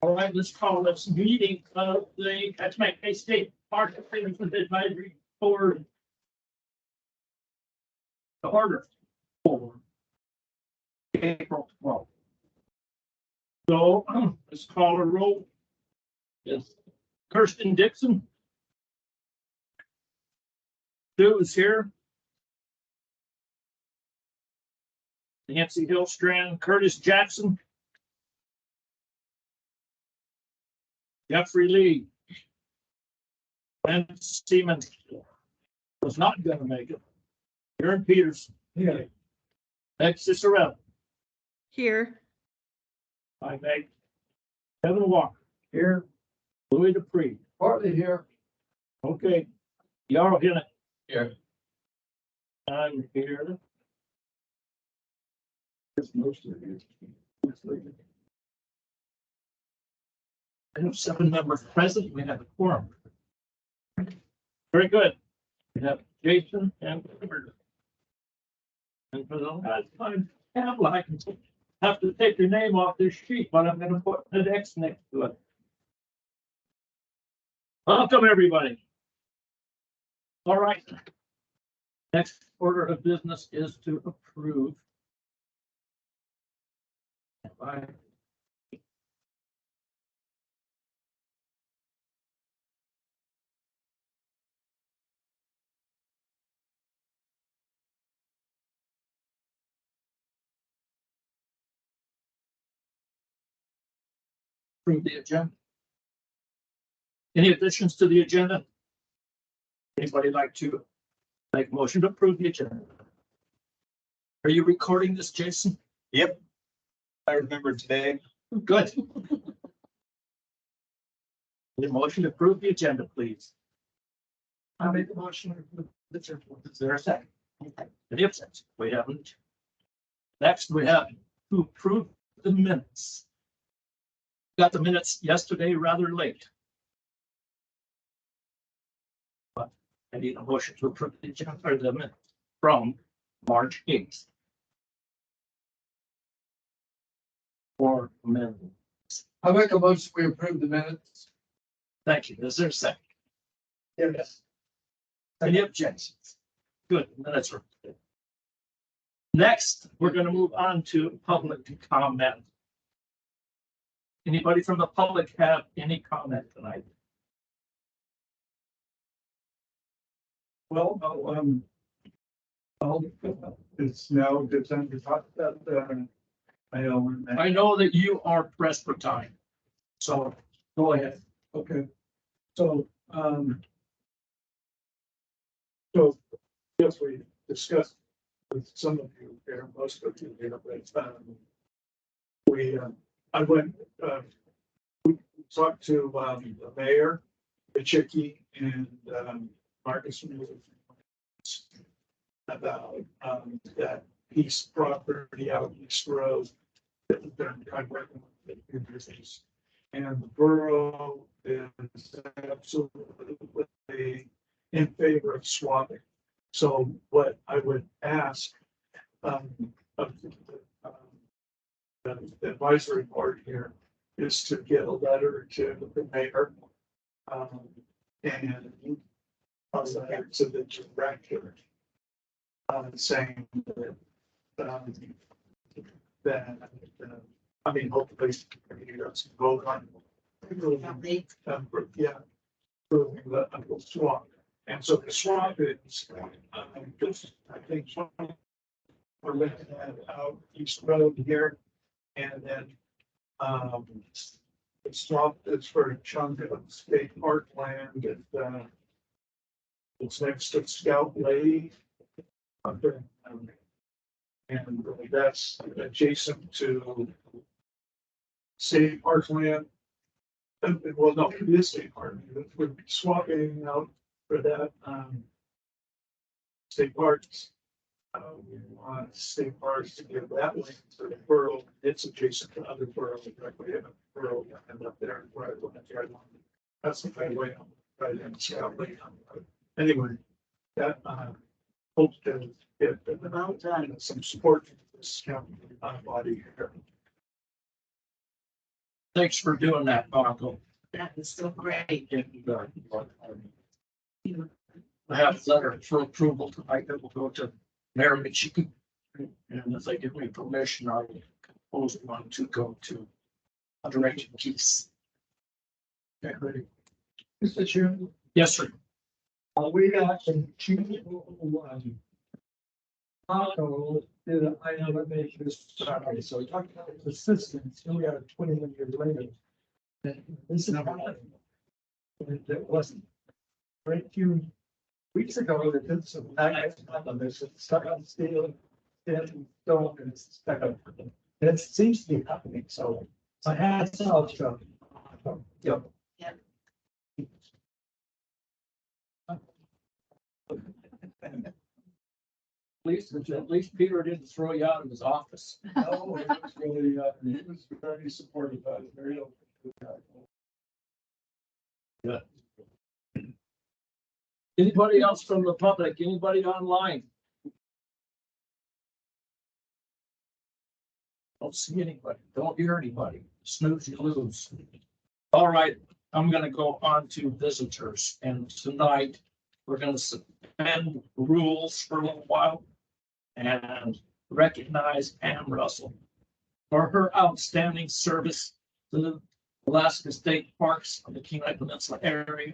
All right, let's call this meeting of the Kachemak Bay State Park Management Advisory Board to order for April 12th. So let's call a roll. Yes, Kirsten Dixon. Sue is here. Nancy Hillstrand, Curtis Jackson. Jeffrey Lee. And Seaman was not going to make it. Aaron Peters. Yeah. Next is Sorrell. Here. I make Kevin Walker. Here. Louis Dupree. Partly here. Okay. Yarrow Hinnett. Here. I'm here. Most of you. I have 7 members present. We have a quorum. Very good. We have Jason and Robert. And for the last time, Pamela, I can have to take your name off this sheet, but I'm going to put an X next to it. Welcome, everybody. All right. Next order of business is to approve. Approve the agenda. Any additions to the agenda? Anybody like to make a motion to approve the agenda? Are you recording this, Jason? Yep. I remember today. Good. The motion to approve the agenda, please. I made the motion. Is there a second? Any abstentions? We haven't. Next, we have to approve the minutes. Got the minutes yesterday rather late. But I need a motion to approve the agenda or the minutes from March 8th. For amendments. I make a motion, we approve the minutes. Thank you. Is there a second? Yes. Any objections? Good, minutes are good. Next, we're going to move on to public comment. Anybody from the public have any comment tonight? Well, it's now a good time to talk about I know that you are pressed for time, so go ahead. okay. So, so yes, we discussed with some of you here, most of you here, but I went, we talked to the mayor, Kachemak, and Marcus about that piece of property out East Road that we've been kind of working with the interface. And the borough is absolutely in favor of swapping. So what I would ask of the advisory board here is to get a letter to the mayor and a letter to the director saying that I mean, hopefully you guys can vote on yeah, proving the swap. And so the swap is just, I think, we're looking at out East Road here, and then the swap is for a chunk of state park land that it's next to Scout Lady. And that's adjacent to state parkland. Well, no, it is state parkland. We're swapping out for that state parks. We want state parks to give that link to the borough. It's adjacent to other boroughs, directly in a borough, and up there, right, that's the right way, right, and so, anyway, that, hope to get some support from this county body here. Thanks for doing that, Marco. That is so great. I have a letter for approval tonight that will go to Mayor Michigan. And if they give me permission, I will propose one to go to Director Keith's. Okay, ready. Mr. Chairman, Yes, sir. we got some cheap, Marco did an item that makes this, sorry, so we talked about the assistance, here we are 21 years later. And this is happening. And it wasn't. Right, few weeks ago, they did some, there's stuck on steel, and stone, and it's stuck on. And it seems to be happening, so I had some, yep. Yep. At least Peter didn't throw you out of his office. No, it was really, he was very supportive, very open. Anybody else from the public? Anybody online? Don't see anybody. Don't hear anybody. Snooze, you lose. All right, I'm gonna go on to visitors, and tonight we're gonna suspend rules for a little while and recognize Pam Russell for her outstanding service to the Alaska State Parks of the Kenai Peninsula area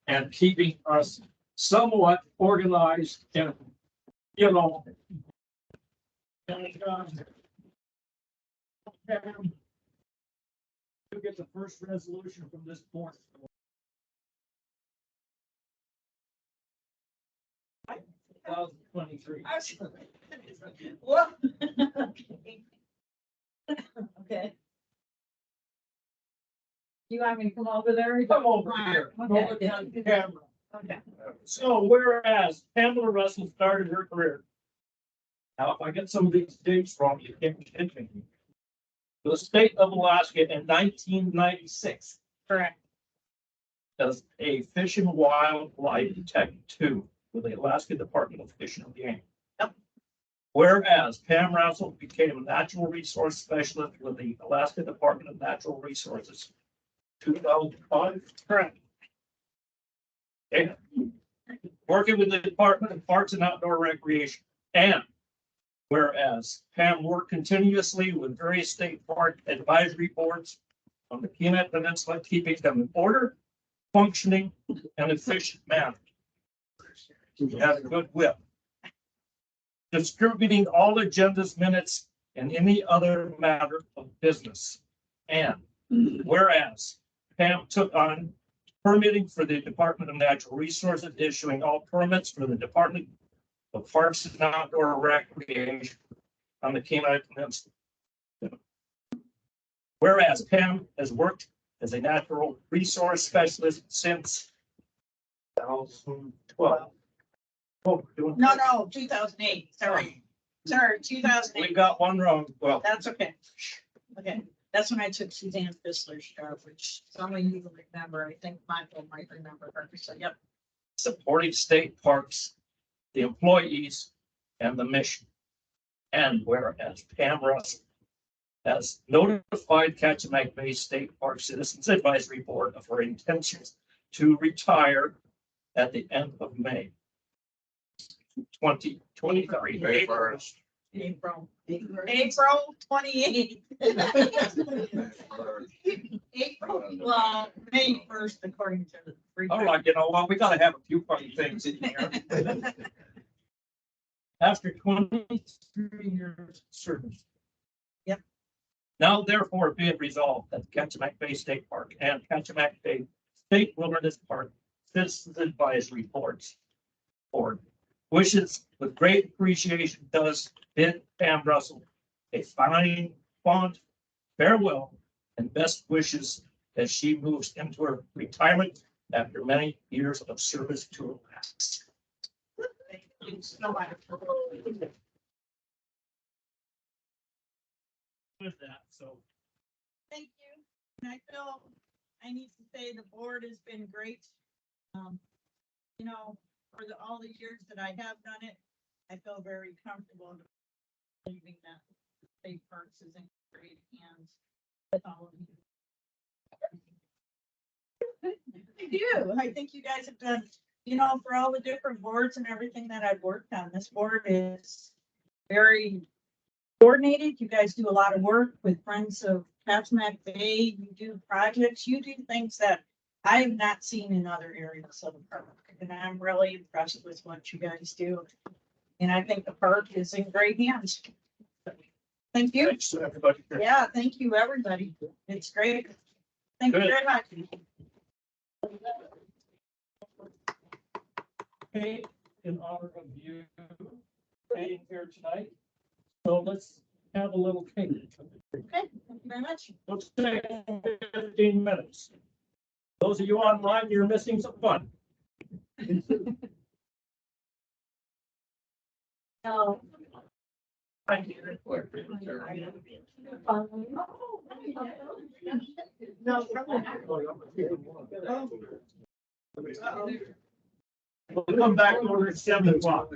and keeping us somewhat organized and, you know. And, Pam, you get the first resolution from this board. 2023. Well, okay. You want me to come over there? Come over here. Come over Okay. behind the camera. Okay. So whereas Pamela Russell started her career. Now, if I get some of these dates wrong, you can't hit me. The state of Alaska in 1996 Correct. as a fish and wildlife detective 2 with the Alaska Department of Fish and Game. Yep. Whereas Pam Russell became a natural resource specialist with the Alaska Department of Natural Resources 2005. Correct. Okay. Working with the Department of Parks and Outdoor Recreation. And whereas Pam worked continuously with various state park advisory boards on the Kenai Peninsula, keeping them in order, functioning, and efficient manner. She had a good whip. Distributing all agendas, minutes, and any other matter of business. And whereas Pam took on permitting for the Department of Natural Resources, issuing all permits for the Department of Parks and Outdoor Recreation on the Kenai Peninsula. Whereas Pam has worked as a natural resource specialist since 2012. Oh, we're doing- No, 2008. Sorry. Sorry, We 2008. got one wrong. Well, That's okay. Okay. That's when I took Suzanne Fissler's job, which some of you will remember. I think Michael might remember her. So, yep. supporting state parks, the employees, and the mission. And whereas Pam Russell has notified Kachemak Bay State Park Citizens Advisory Board of her intentions to retire at the end of May 2023. May 1st. April 28th. April, May 1st, according to the. All right, you know what? We gotta have a few funny things in here. After 23 years of service. Yep. Now therefore be it resolved that Kachemak Bay State Park and Kachemak Bay State Wilderness Park Citizens Advisory Boards Board wishes with great appreciation does bid Pam Russell a fond farewell and best wishes as she moves into her retirement after many years of service to Alaska. So much. With that, so. Thank you. And I feel, I need to say the board has been great. You know, for all the years that I have done it, I feel very comfortable believing that State Parks is in great hands with all of you. I do. I think you guys have done, you know, for all the different boards and everything that I've worked on, this board is very coordinated. You guys do a lot of work with Friends of Kachemak Bay. You do projects, you do things that I have not seen in other areas of the park. And I'm really impressed with what you guys do. And I think the park is in great hands. Thank you. Thanks to everybody. Yeah, thank you, everybody. It's great. Thank you Good. very much. Okay, in honor of you being here tonight. So let's have a little cake. Okay, thank you very much. Let's take 15 minutes. Those of you online, you're missing some fun. No. No. We'll come back over at 7 o'clock.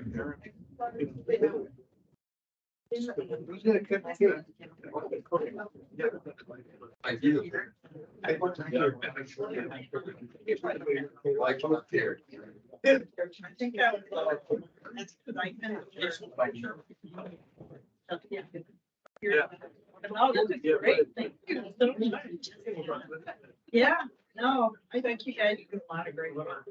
I do. I like up there. I think that was, that's because I finished. Yeah. No, this is great. Thank you so much. Yeah, no, I think you guys do a lot of great work.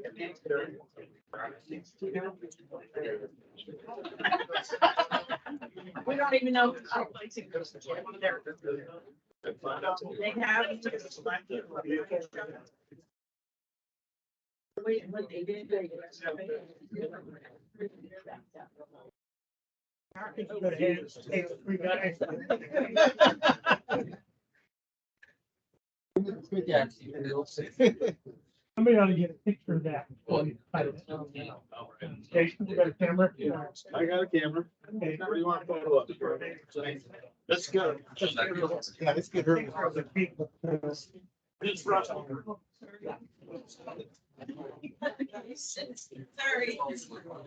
We don't even know. How placing goes to there. They have. Wait, what they did. Somebody ought to get a picture of that. Jason, you got a camera? I got a camera. Okay. Where do you want to photo up? Let's go. Yeah, let's get her. It's rough. Sorry.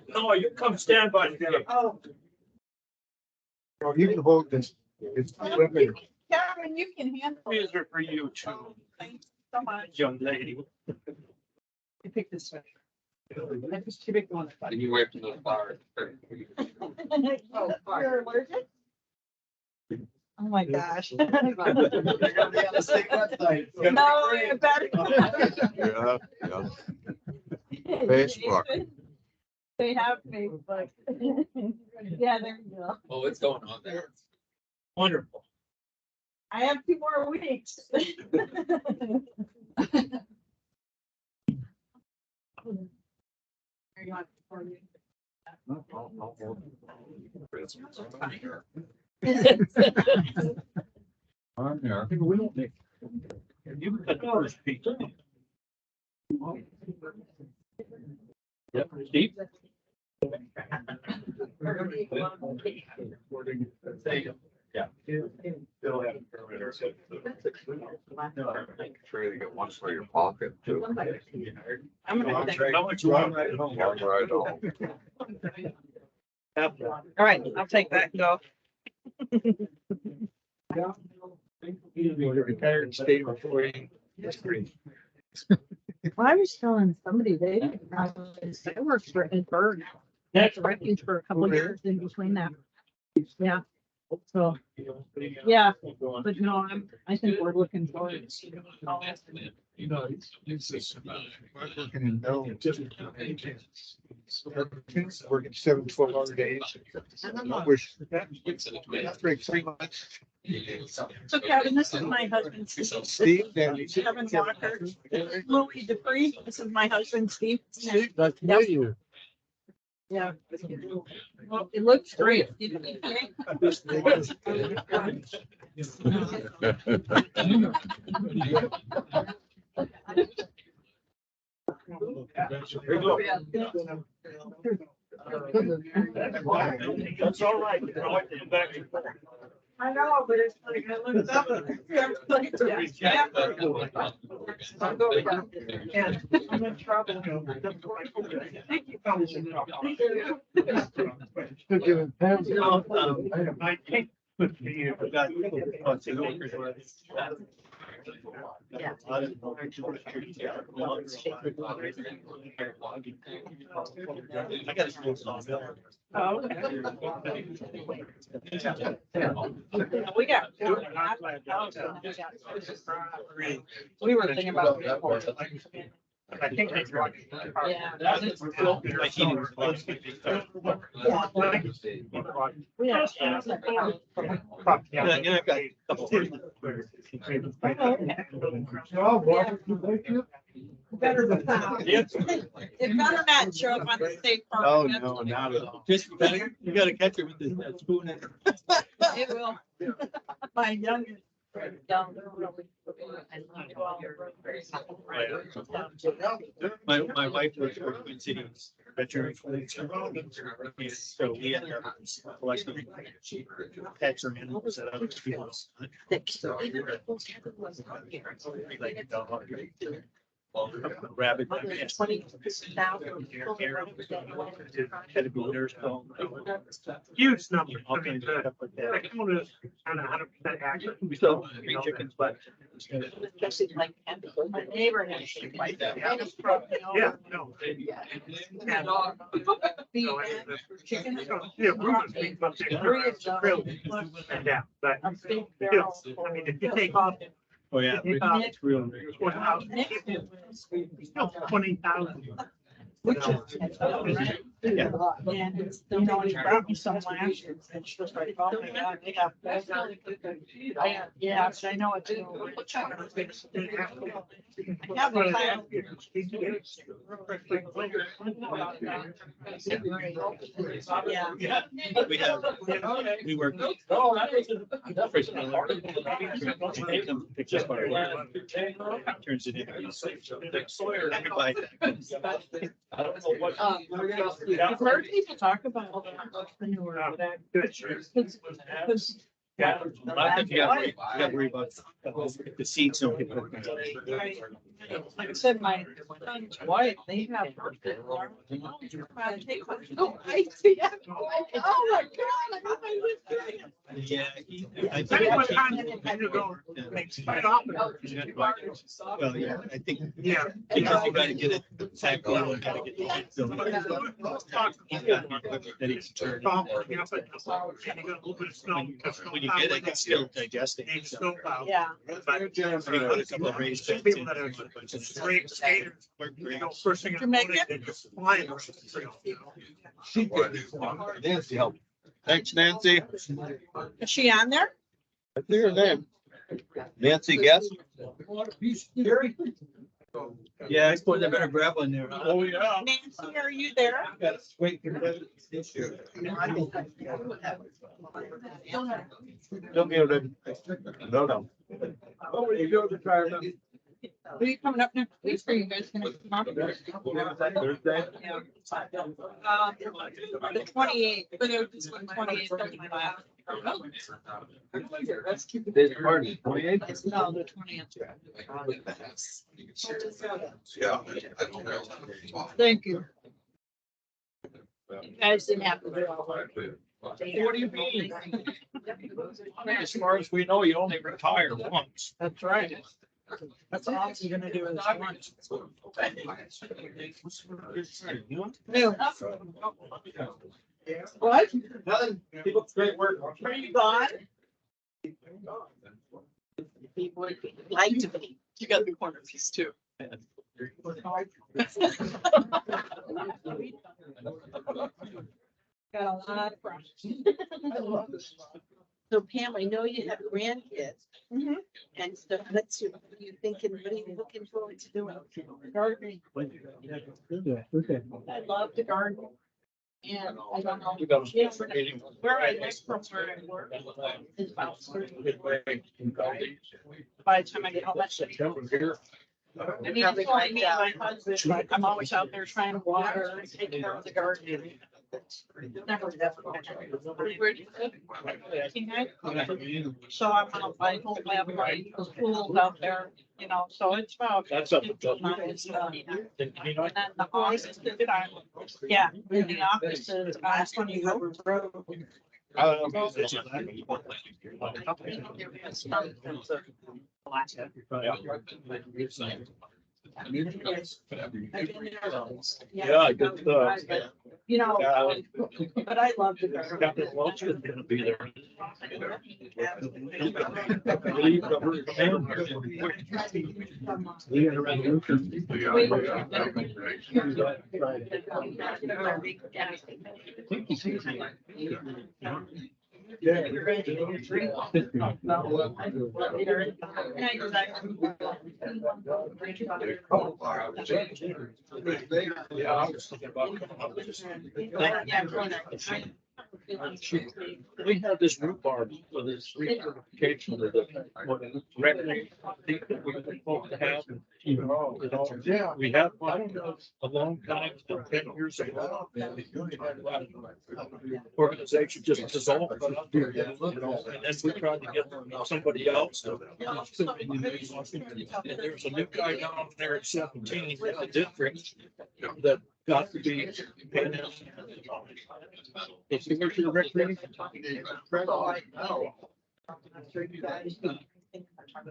No, you come stand by. Oh, Oh, you can hold this. It's. Kevin, you can handle it. These are for you too, Thanks so much. young lady. You pick this one. I just pick one. And you wait for the flower. You're allergic? Oh my gosh. Stay website. No, I bet. Yeah, yeah. Facebook. They have Facebook. Yeah, there you go. Oh, it's going on there. Wonderful. I have 2 more weeks. Are you on for me? On there. We don't make. You cut the first piece. Yep, Steve. Yeah. Sure you get one for your pocket too. I'm gonna take- How much you want? One right home. All right, I'll take that and go. Retired state employee. Well, I was telling somebody they worked for Ed Bird. That's refuge for a couple of years in between that. Yeah, so, yeah, but no, I think we're looking forward to. You know, it's just. Working in no. Working 7 12-hour days. I wish that breaks 3 months. So Kevin, this is my husband, Steve, then. Kevin Walker, Louis Dupree, this is my husband, Steve. Steve, nice to meet you. Yeah. Well, it looks great. Here you go. That's all right. You know what? Come back. I know, but it's like, I looked up and everybody's yeah. I'm in trouble. Thank you. Still giving Pam's. I think with the, Yeah. I got a small sawmill. Oh, okay. We got. We were thinking about. I think they brought it. Yeah. My heating was supposed to be. We have. Yeah, and I've got a couple. Oh, boy. Better than that. Yes. It better not show up on the state farm. Oh, no, not at all. Just, you gotta catch it with the spoon. It will. My youngest. Down there really. My wife works for Twin Cities veterinary clinic. So we had to collect pets or animals that other people. Like a dog. Rabbit. Had to be nursed home. Huge number. All I mean, kinds of stuff like the that. count is kind of 100% accurate. We still three chickens, but. Especially like my neighbor has. Yeah, no. Chicken. Yeah, Bruce is about to really and down, but still, I mean, if you take off, Oh, yeah. It's real. still 20,000. Which is. Yeah. And, you know, he brought me some last year, and she was like, oh my God, they have. Yeah, I know it's. I have a plan. Yeah. Yeah, we have, we work. Picks up our land, turns it into. Everybody. I've heard people talk about manure. Good, sure. Yeah. I think you gotta worry about the seeds don't get. Like I said, my son's wife, they have. Oh, I see. Oh my God. Yeah. I Tell me what time think- you go make spite off. Well, yeah, I think. Yeah. Because you gotta get it back on, you gotta get the heat built up. He's got equipment that he's turned. You got a little bit of snow. When you get it, it's still digesting. Need snow plow. Yeah. But Put a couple of raised some beds people in. that are straight skaters, you know, first thing in the You make morning, it? they just fly in the trail, you know. Nancy help. Thanks, Nancy. Is she on there? I see her name. Nancy Guest. Yeah, I suppose I better grab one there. Oh, yeah. Nancy, are you there? Gotta wait for that issue. Don't get it. No, no. Oh, you go to try them. Are you coming up next week? Or are you guys gonna come up? Thursday? Yeah. The 28th, but it was just 28th. Today's party, 28th? No, the 20th. Yeah. Thank you. You guys didn't have to do all that. What do you mean? As far as we know, you only retire once. That's right. That's all you're gonna do is lunch. New. What? Nothing. Keep up the great work. Are you gone? People would like to be. You got the corner piece too. Got a lot of problems. So Pam, I know you have grandkids Mhm. and stuff. What's your, what are you thinking, what are you looking forward to doing? Gardening. I love to garden. And I don't know. Yeah, where I live from where I work is about 30. By the time I get home, that's it. I mean, it's only me and my husband, but I'm always out there trying to water and take care of the garden. Never definitely. Where do you live? So I'm on my whole family, the schools out there, you know, so it's about. That's up. 15 miles, Then, you know, And then the offices are, yeah, the offices on 20 Road. Yeah, good stuff. You know, but I love the. Captain Welch is gonna be there. I believe the hurricane. We had a resolution. Yeah, I was thinking about. We have this root bar for this recertification of the, what is it, recreation, I think that we're supposed to have. You know, Yeah. we have one a long time, 10 years ago. Organization just dissolved. And then we tried to get somebody else. And there's a new guy down there at 17 in the district that got to be. If you go to the recreation.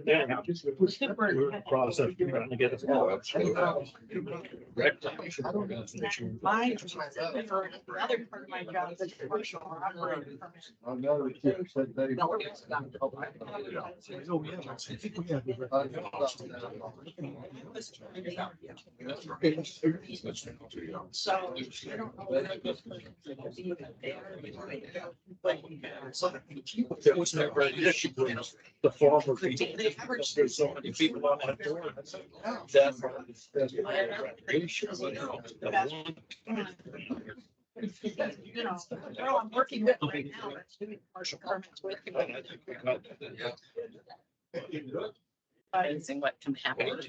Yeah, we're in the process of trying to get it. Recreation organization. My, other part of my job is commercial operating. So I don't know whether this person will be there. It was never an issue with the former people. There's so many people on that board that are recreation. You know, girl I'm working with right now, that's doing commercial permits with. Amazing what can happen.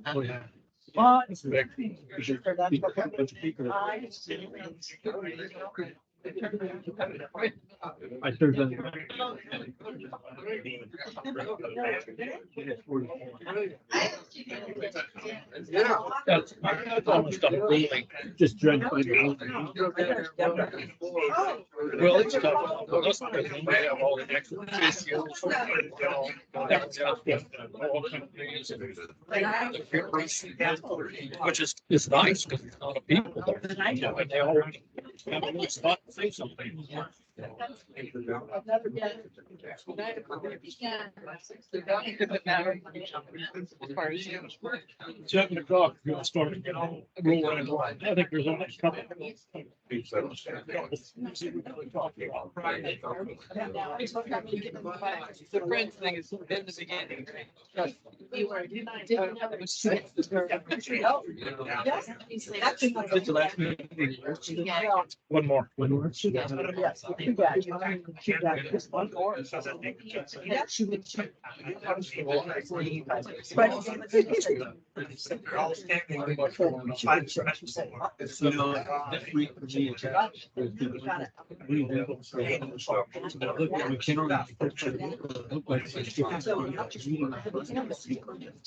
Oh, yeah. Well, It's big. I served on. That's almost unruly, just drenched by the. Well, it's tough. Well, that's because we have all the extra issues. Which is nice because there's a lot of people there. And they all have a little spot to say something. Seven o'clock, you're gonna start to get all rolling. I think there's only a couple. The friends thing is in the beginning. It's the last meeting. One more. Yes, too bad. Too bad. Just one more. This week for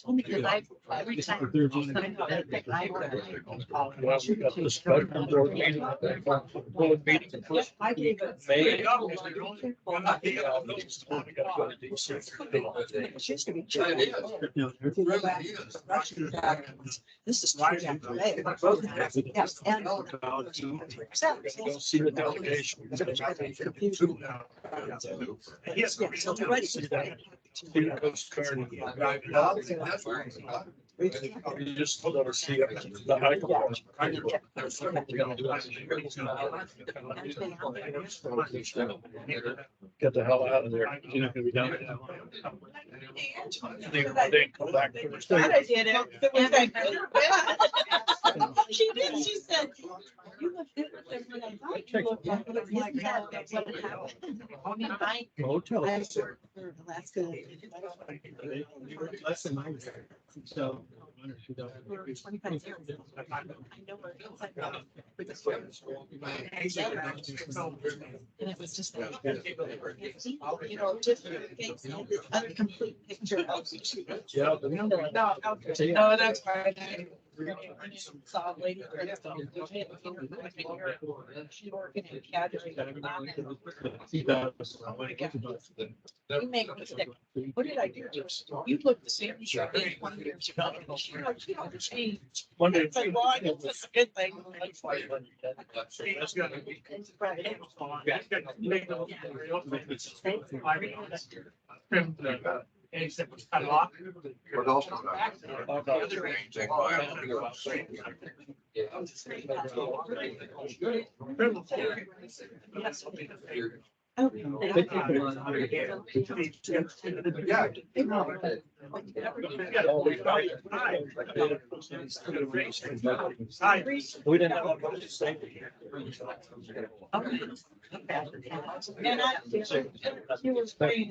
me, Every time. well, we got the special board meeting. Board meeting first week of May. We gotta go to DC. She's gonna be chilly. This is true. Yes, and. Go see the delegation. Yes, so we're ready. See that? See the Coast Guard. You just let her see it. The high court. Get the hell out of there. You're not gonna be down there. They come back to the state. I did it. It was like- She did, she said, you look good with them when I thought you looked like it." I'm like, "Yeah, that's what happened." I mean, Motel. I worked for Alaska. For 25 years. I know where it's like, with the script. And it was just like, you know, just this incomplete picture of. No, that's fine. Saw a lady. She working in catering. You make a mistake. What did I do? You look the same as you did 20 years ago. You don't change. It's like, well, I guess that's a good thing. Eggs that was cut off. But also. We didn't have much to say. And I, he was great.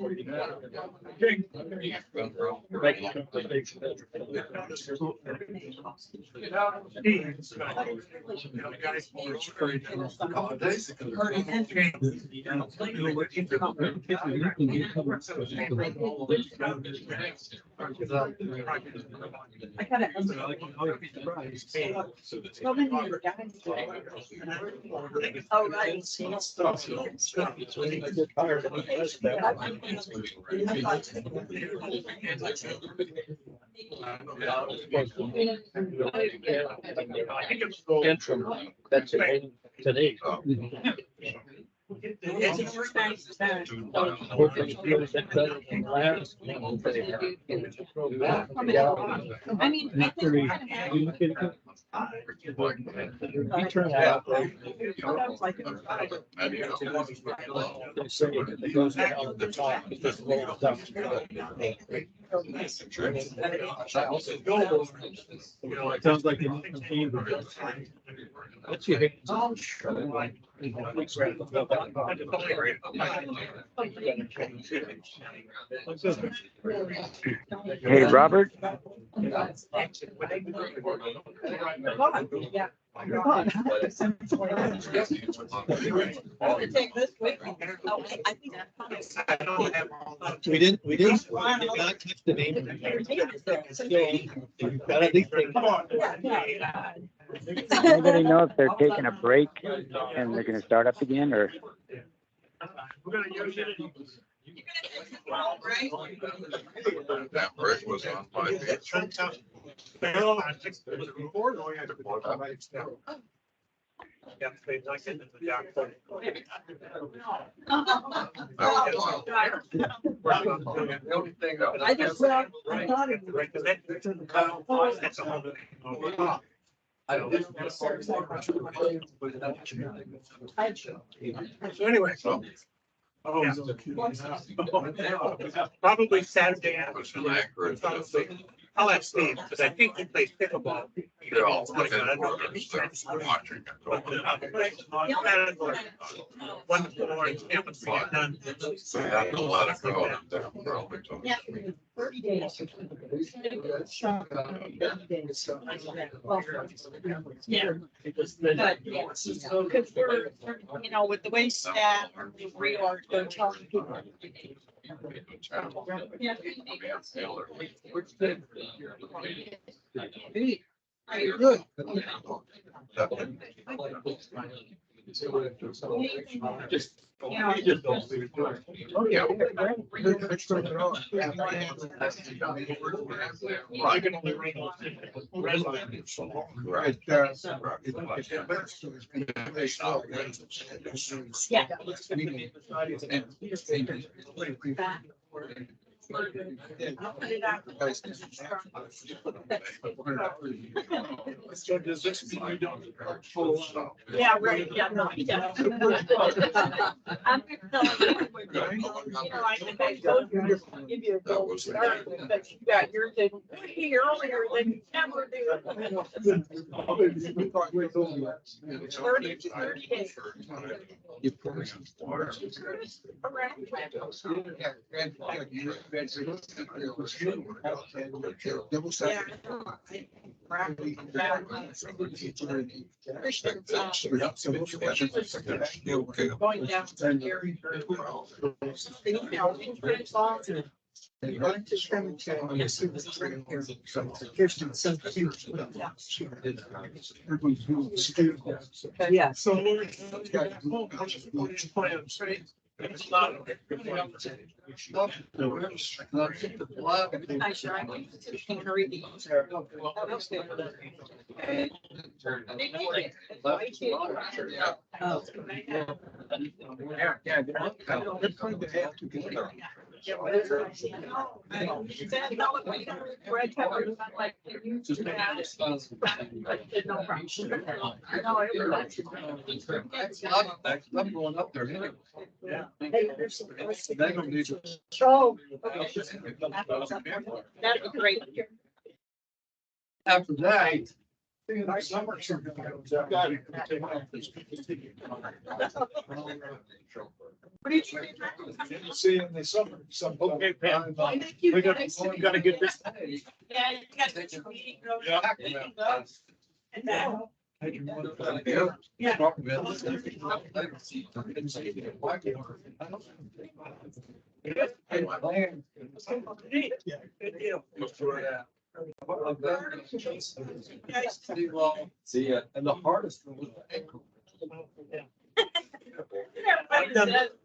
I got it. So many other guys. Oh, right. Interim, that's it, today. It's more nice than. Hopefully it feels that better than last. I mean, I think. He turned out. They say that it goes down the top because it rolls down. Sounds like what's your hate? Hey, Robert. Yeah. Take this with me. Oh, I think that's fine. We did not catch the name. Got at least Anybody know if they're taking a break and they're going to start up again, or? That bridge was on my beach. I just thought, I thought it. So anyway, probably Saturday afternoon. I'll ask Steve, because I think he plays pickleball. They're all watching One floor, and campus to get done. So you have to let it go. Yeah, 30 days. Yeah. But, yeah, because we're, you know, with the way staff, reorg, they're telling people. Yeah. Good. I can only read. Right. Yeah. So does this mean you don't? Yeah, right, yeah, no, yeah. I'm telling you, you know, I think I told you, just give you a gold star, but you got yours in way earlier than you ever do. 30 days. You put me on water. Correct. Double sided. Going down to Gary. Yeah. So. Plans, right? It's not. Hi, Sharon. Can you read these? Oh. I'm going up there anyway. Yeah. Oh. That'd be great. After that. Our summer. What did you do? See in the summer, some. Okay, Pam. Thank you. We gotta get this. Yeah, you got to get your meeting. Yeah. And then. Yeah. Good deal. See ya. And the hardest one was the ankle.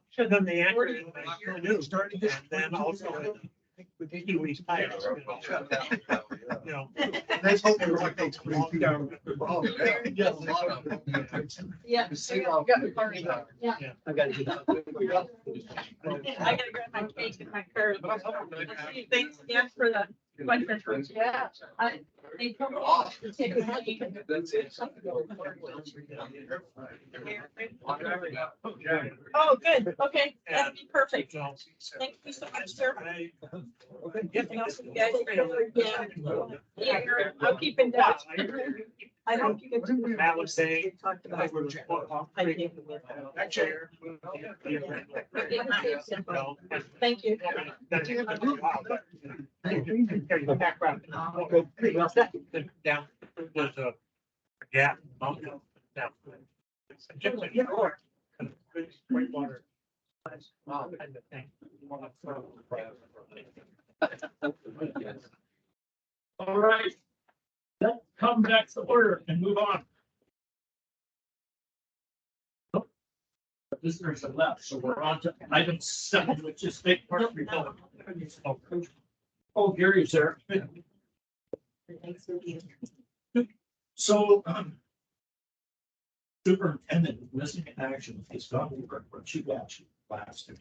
Should have done the anchor in the canoe, and then also with the Kiwi tires. You know. Let's hope they're like they walk down. Yeah, a lot of them. Yeah. Yeah. I gotta get out. I gotta grab my cake and my curve. Thanks, yeah, for the question. Yeah. They come off to take a money. That's it. Oh, good. Okay, that'd be perfect. Thank you so much, sir. Anything else you guys? Yeah. Yeah, I'll keep in touch. I hope you get to. Matt was saying. Talked about. I think with, That chair. Thank you. Here's the background. Down, there's a gap. Down. Just like your. Good straight water. Wow, kind of thing. All right. Let's come back to order and move on. Oh, visitors have left, so we're on to item 7, which is state park report. Oh, Gary's there. So, superintendent missing in action. He's gone over for 2 actions last week.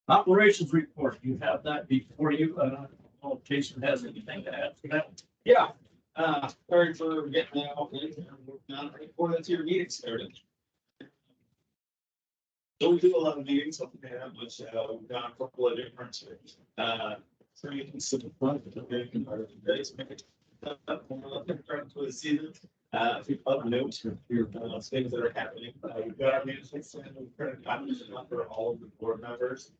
Operations report, you have that before you. Well, Jason has anything to add to that? Yeah, sorry for getting that out and working on it before that's your meeting started. Don't do a lot of meetings, but we've done a couple of different, so you can sit in front of the big part of the days. For the season, a few other notes for your things that are happening. We've got our management plan, we've printed copies for all of the board members.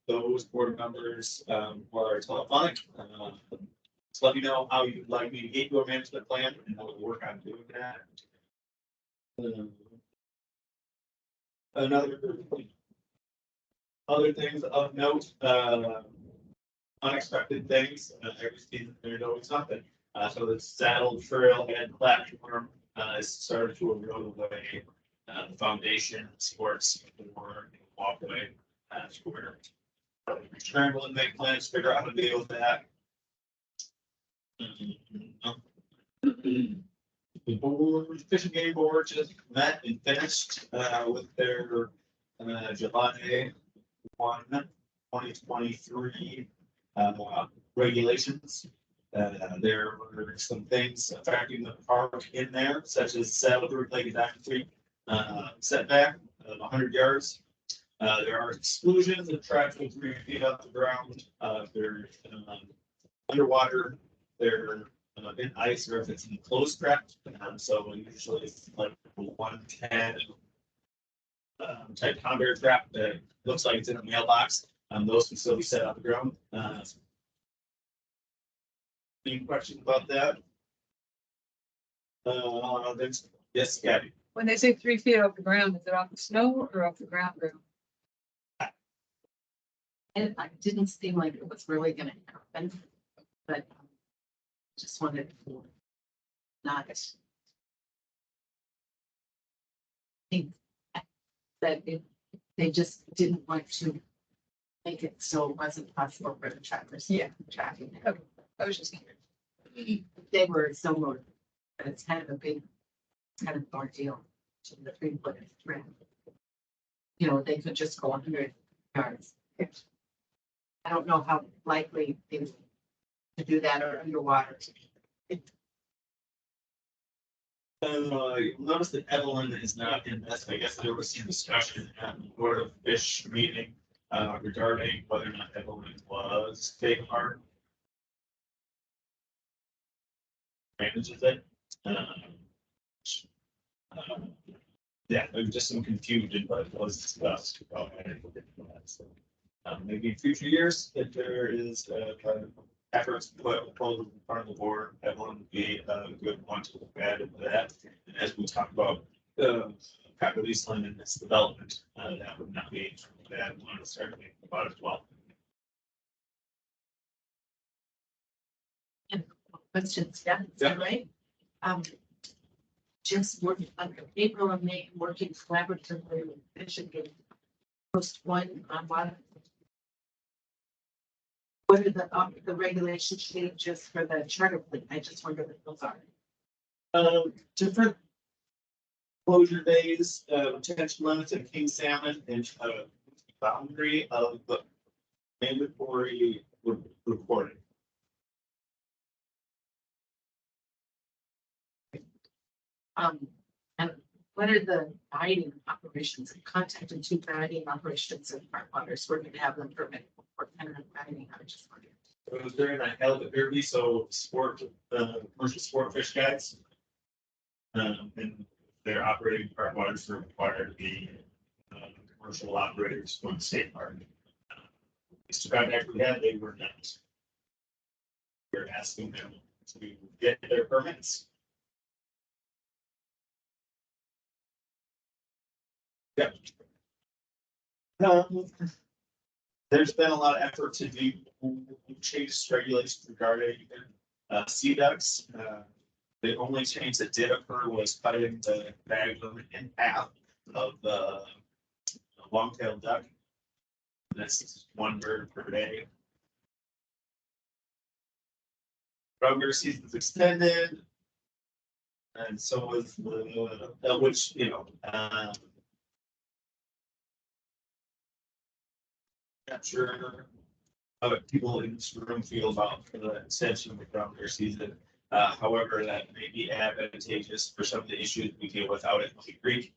Those board members are telephonic. Just let me know how you'd like me to get your management plan and we'll work on doing that. Other things of note, unexpected things. Every season there's always something. So the saddle trail and platform is started to erode away. The foundation supports for walkway square. Trying to make plans, figure out how to deal with that. The board, fishing game board just met and finished with their July 1, 2023 regulations. There were some things affecting the park in there, such as Saddle Lake Diamond Creek setback of 100 yards. There are exclusions of tracks with 3 feet off the ground. They're underwater. They're in ice, or if it's in closed track. So usually it's like 110 type conveyor trap that looks like it's in a mailbox. Those can still be set off the ground. Any questions about that? Yes, Gabby. When they say 3 feet off the ground, is it off the snow or off the ground? And it didn't seem like it was really gonna happen, but just wanted to not think that they just didn't want to make it so it wasn't possible for the trackers. Yeah. Tracking. Okay. I was just curious. They were so motivated, but it's kind of a big, kind of ordeal to the 3 foot ramp. You know, they could just go 100 yards. I don't know how likely they would to do that or underwater. You'll notice that Evelyn is not in this. I guess there was some discussion at the Board of Fish meeting regarding whether or not Evelyn was taking part. Manages it. Yeah, there was just some confusion, but it was discussed. Maybe in future years, if there is kind of efforts to put a proposal in front of the board, Evelyn would be a good one to look at into that. And as we talk about capital Eastland and its development, that would not be a bad one to start thinking about as well. Questions, yeah, is that right? Just working on April and May, working collaboratively with Michigan. Post one on what? What are the regulation changes for the charter fleet? I just wonder what those are. Different closure days, retention limits of king salmon and boundary of the mandatory reporting. And what are the guiding operations, contacted two guiding operations in front waters? We're going to have them permit for kind of guiding. I just wondering. It was during a held at Derby, so sport, commercial sport fish guides. And they're operating park waters are required to be commercial operators for the state park. It's too bad we had, they were not. We're asking them to get their permits. Yep. There's been a lot of effort to do change regulations regarding sea ducks. The only change that did occur was cutting the bag limit in half of the long-tailed duck. That's 1 bird per day. Brown bear season's extended. And so was the, which, you know, not sure how people in this room feel about the extension of the brown bear season. However, that may be advantageous for some of the issues we deal with out at Monkey Creek.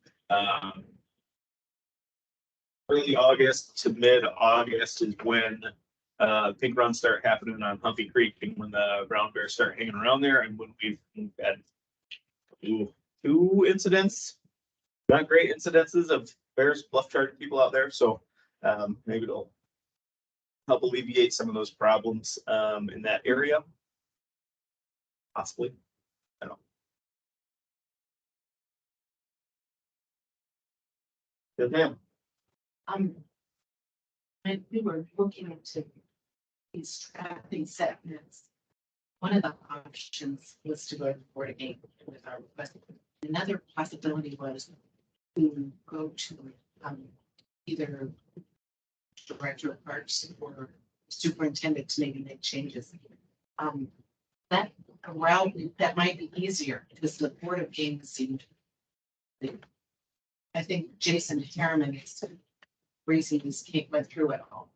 Early August to mid-August is when pink runs start happening on Humpy Creek and when the brown bears start hanging around there and when we've had two incidents, not great incidences of bears bluff charging people out there. So maybe it'll help alleviate some of those problems in that area. Possibly. I don't know. Good, ma'am. And we were looking into these trapping segments. One of the options was to go to Board of Game with our request. Another possibility was to go to either director of parks or superintendent to maybe make changes. That route that might be easier because the Board of Game seemed. I think Jason Harriman is raising his cake went through it all.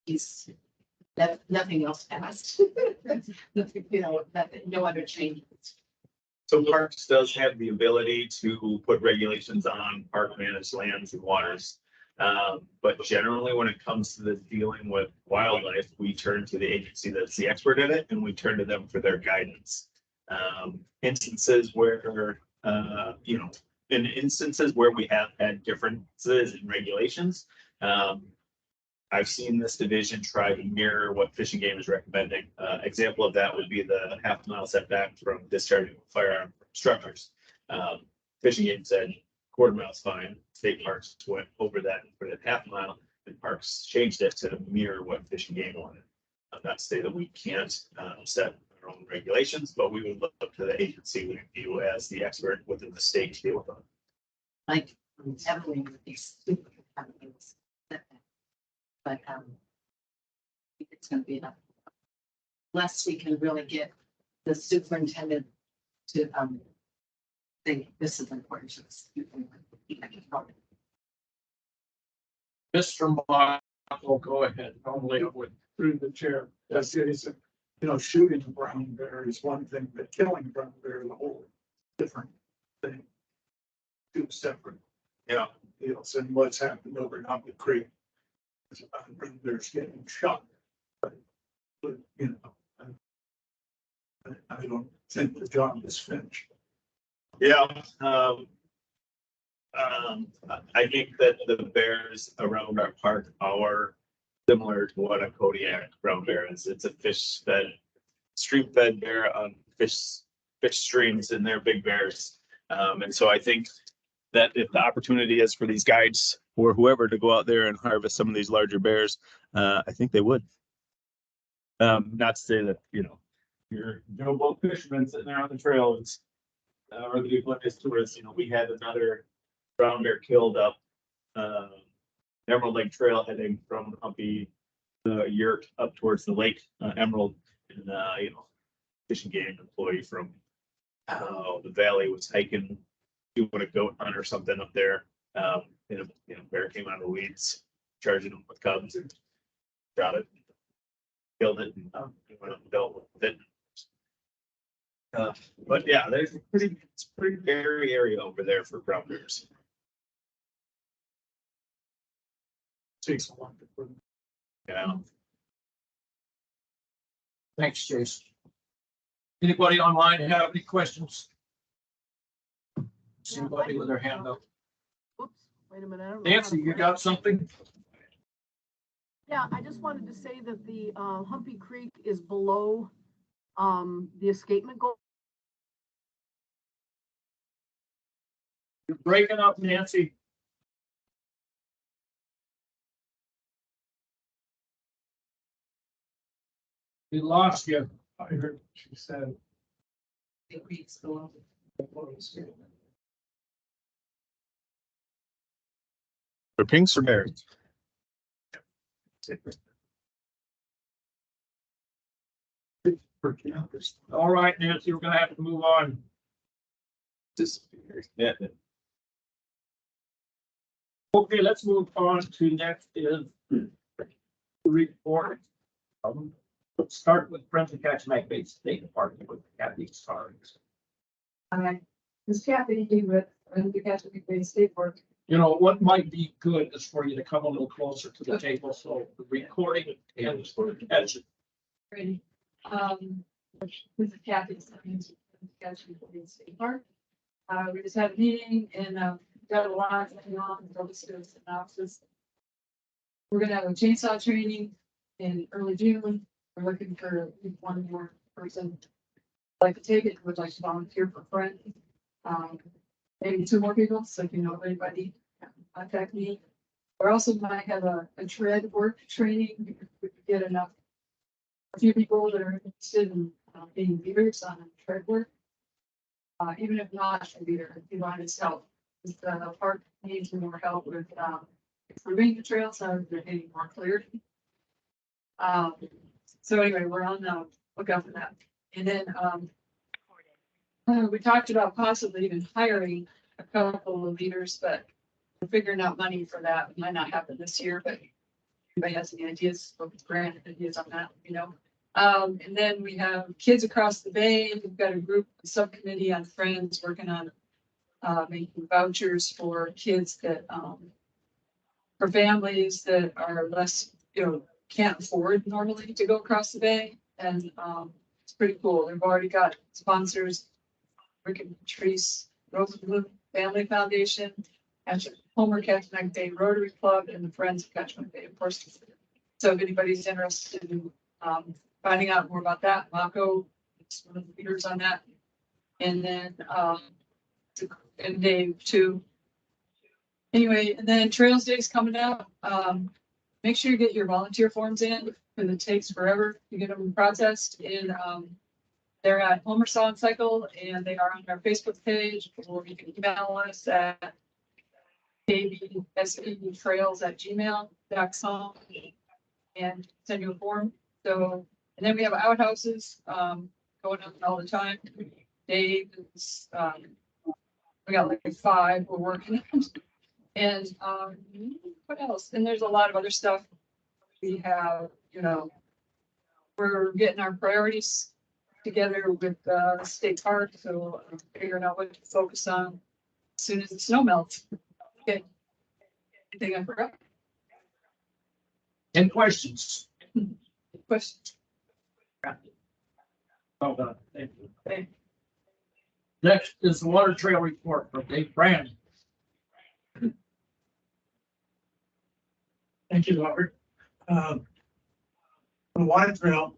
He's that nothing else passed. You know, no other changes. So Parks does have the ability to put regulations on park managed lands and waters. But generally, when it comes to the dealing with wildlife, we turn to the agency that's the expert in it, and we turn to them for their guidance. Instances where, you know, in instances where we have had differences in regulations, I've seen this division try to mirror what Fish and Game is recommending. Example of that would be the half-mile setback from discharging firearm structures. Fish and Game said quarter mile is fine. State Parks went over that and put it at half mile, and Parks changed it to mirror what Fish and Game wanted. Not to say that we can't set our own regulations, but we would look up to the agency we view as the expert within the state to deal with them. Like heavily with these super companies. But I think it's gonna be enough. Less we can really get the superintendent to think this is important to us. Mr. Michael, go ahead. Normally I would. Through the chair, that's it, is, you know, shooting a brown bear is one thing, but killing a brown bear is a whole different thing. Two separate Yeah. deals, and what's happened over in Humboldt Creek. There's getting shot, but you know, I don't think the job is finished. Yeah. I think that the bears around our park are similar to what a Kodiak brown bear is. It's a fish fed, stream fed bear on fish streams, and they're big bears. And so I think that if the opportunity is for these guides or whoever to go out there and harvest some of these larger bears, I think they would. Not to say that, you know, your Joe Boat fishermen sitting there on the trails, or the oblivious tourists, you know, we had another brown bear killed up Emerald Lake Trail heading from Humpy, the yurt up towards the lake, Emerald, and you know, Fish and Game employee from the valley was hiking, doing a goat hunt or something up there. And a, you know, bear came out of the weeds, charging them with cubs, and shot it, killed it, and went up and dealt with it. But yeah, it's pretty hairy area over there for brown bears. Takes a lot to put. Yeah. Thanks, Jason. Anybody online have any questions? Somebody with their hand up. Oops, wait a minute. I don't know how to Nancy, you put it. got something? Yeah, I just wanted to say that the Humpy Creek is below the escapement goal. You're breaking up, Nancy. We lost you. I heard she said. The creeks below. For pinks or bears? All right, Nancy, we're gonna have to move on. Disappeared. Yeah. Okay, let's move on to next is report. Let's start with Friends of Kachemak Bay State Department with Kathy Starks. Hi, this is Kathy with the Kachemak Bay State Park. You know, what might be good is for you to come a little closer to the table, so the recording and for catch it. Ready? This is Kathy with the Kachemak Bay State Park. We just had a meeting and got a lot going on with all the students and offices. We're gonna have a chainsaw training in early June. We're looking for one more person. Like to take it, would like to volunteer for friends. Maybe two more people, so if you know anybody, contact me. We also might have a tread work training, if we could get enough. A few people that are interested in being leaders on tread work. Even if not a leader, if you want his help, the park needs more help with improving the trails, so they're getting more clarity. So anyway, we're on the lookout for that. And then we talked about possibly even hiring a couple of leaders, but we're figuring out money for that. It might not happen this year, but if anybody has any ideas, grant ideas on that, you know. And then we have Kids Across the Bay. We've got a group, a subcommittee on Friends working on making vouchers for kids that for families that are less, you know, can't afford normally to go across the bay. And it's pretty cool. They've already got sponsors, Rick and Patrice Rosenblum Family Foundation, Homer Kachemak Bay Rotary Club and the Friends of Kachemak Bay, of course. So if anybody's interested in finding out more about that, Mako is one of the leaders on that. And then and Dave too. Anyway, and then Trails Day is coming up. Make sure you get your volunteer forms in because it takes forever to get them processed. And they're at Homer Song Cycle and they are on our Facebook page, or you can email us at kbspetrails@gmail.com and send you a form. So, and then we have outhouses going on all the time. Dave is, we got like 5 we're working on. And what else? And there's a lot of other stuff. We have, you know, we're getting our priorities together with state park, so I'm figuring out what to focus on as soon as the snow melts. Okay. Anything I forgot? Any questions? Questions? Oh, God, thank you. Okay. Next is the water trail report from Dave Brandon. Thank you, Robert. The water trail,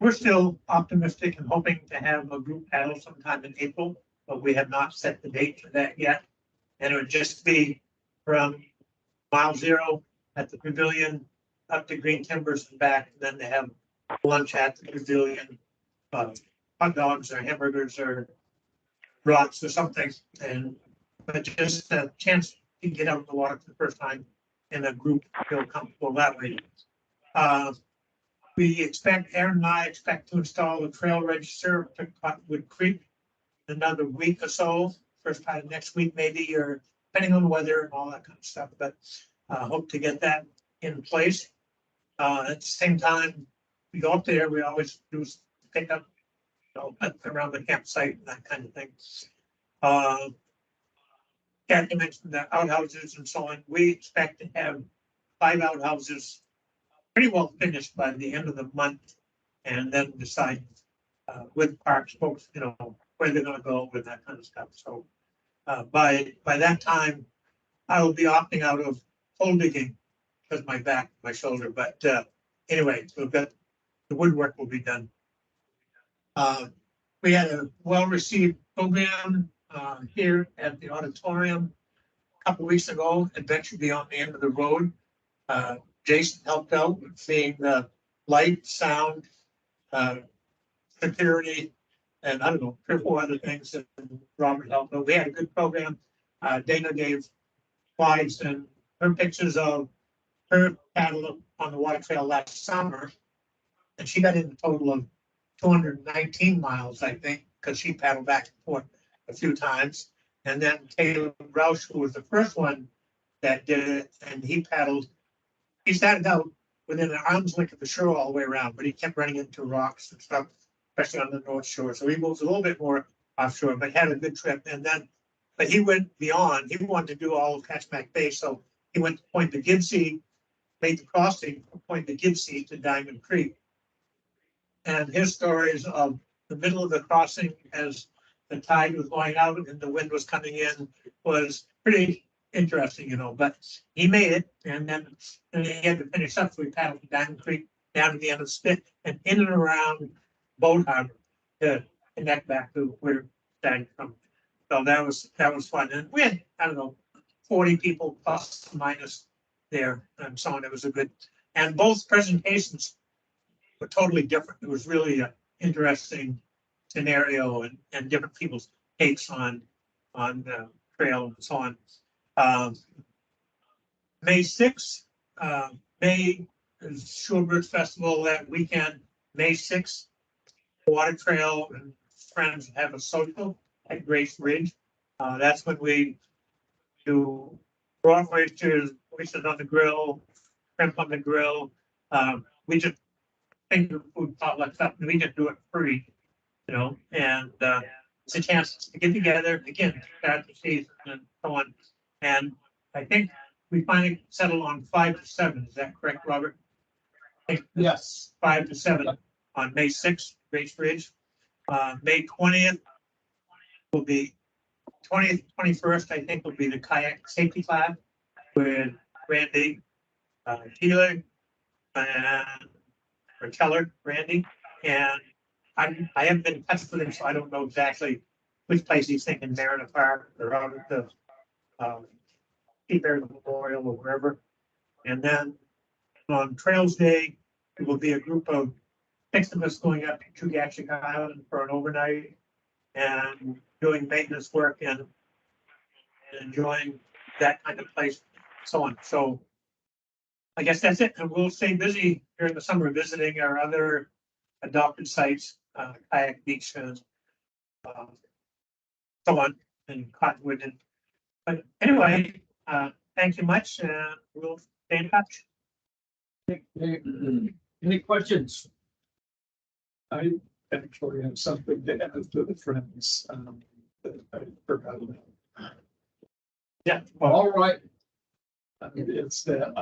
we're still optimistic and hoping to have a group paddle sometime in April, but we have not set the date for that yet. And it would just be from mile 0 at the pavilion up to Green Timbers and back. And then they have lunch at the pavilion, hot dogs or hamburgers or brats or something. And but just a chance to get out of the water for the first time in a group, feel comfortable that way. Aaron and I expect to install the trail register to Cottonwood Creek in another week or so, first time next week maybe, or depending on the weather and all that kind of stuff, but hope to get that in place. At the same time, we go up there, we always do pick up, you know, around the campsite and that kind of thing. Kathy mentioned the outhouses and so on. We expect to have 5 outhouses pretty well finished by the end of the month, and then decide with parks folks, you know, where they're going to go with that kind of stuff. So by that time, I will be opting out of hole digging because my back, my shoulder. But anyway, so that the woodwork will be done. We had a well-received program here at the auditorium a couple of weeks ago, Adventure Beyond the End of the Road. Jason helped out with seeing the light, sound, security, and I don't know, 3 or 4 other things that Robert helped out. We had a good program. Dana gave slides and her pictures of her paddle on the water trail last summer. And she got in a total of 219 miles, I think, because she paddled back and forth a few times. And then Taylor Roush, who was the first one that did it, and he started out within an arm's length of the shore all the way around, but he kept running into rocks and stuff, especially on the North Shore. So he moves a little bit more offshore, but had a good trip. And then, but he went beyond. He wanted to do all of Kachemak Bay, so he went to Point Poughkeepsie, made the crossing from Point Poughkeepsie to Diamond Creek. And his stories of the middle of the crossing as the tide was going out and the wind was coming in was pretty interesting, you know, but he made it. And then he had to finish up. So we paddled from Diamond Creek down to the end of the spit and in and around Boat Harbor to connect back to where we're starting from. So that was fun. And we had, I don't know, 40 people plus minus there and so on. It was a good, and both presentations were totally different. It was really an interesting scenario and different people's takes on the trail and so on. May 6th, May is Shorebirds Festival that weekend. May 6th, Water Trail and friends have a social at Grace Ridge. That's when we do raw oysters on the grill, shrimp on the grill. We just finger food potluck stuff, and we just do it free, you know, and it's a chance to get together again, start the season and so on. And I think we finally settled on 5 to 7. Is that correct, Robert? Yes. 5 to 7 on May 6th, Grace Ridge. May 20th will be 20th, 21st, I think will be the kayak safety class with Randy, Keeler, and or Keller, Randy, and I haven't been in touch with him, so I don't know exactly which place he's thinking, Mariner Park or out at the Keep Bear Memorial or wherever. And then on Trails Day, it will be a group of 6 of us going up to Kachemak Island for an overnight and doing maintenance work and enjoying that kind of place, so on. So I guess that's it. And we'll stay busy during the summer visiting our other adopted sites, Kayak Beach and so on, and Cottonwood. And but anyway, thank you much. We'll stay in touch. Any questions? I actually have something to add to the friends. That I forgot about. Yeah. All right. It's that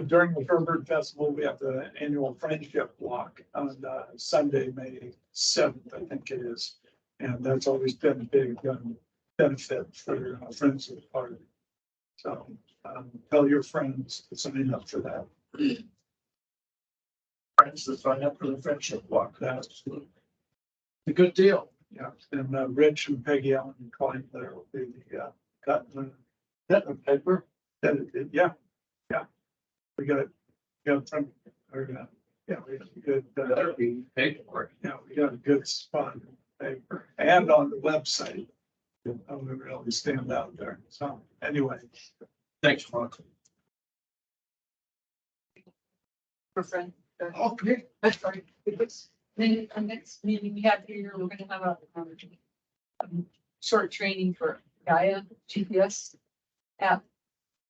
during the Herbert Festival, we have the annual friendship walk on Sunday, May 7th, I think it is. And that's always been a big benefit for friends of the party. So tell your friends to sign up for that. Friends to sign up for the friendship walk. That's a good deal. Yeah. And Rich and Peggy Allen and Klein there will be cutting the paper. Yeah. We got from, or, yeah, we got a good, Better be paid for it. yeah, we got a good spot in the paper and on the website. We really stand out there. So anyway. Thanks, Mark. For friend. Okay. That's right. Then our next meeting we have here, we're gonna have a short training for Gaia GPS app.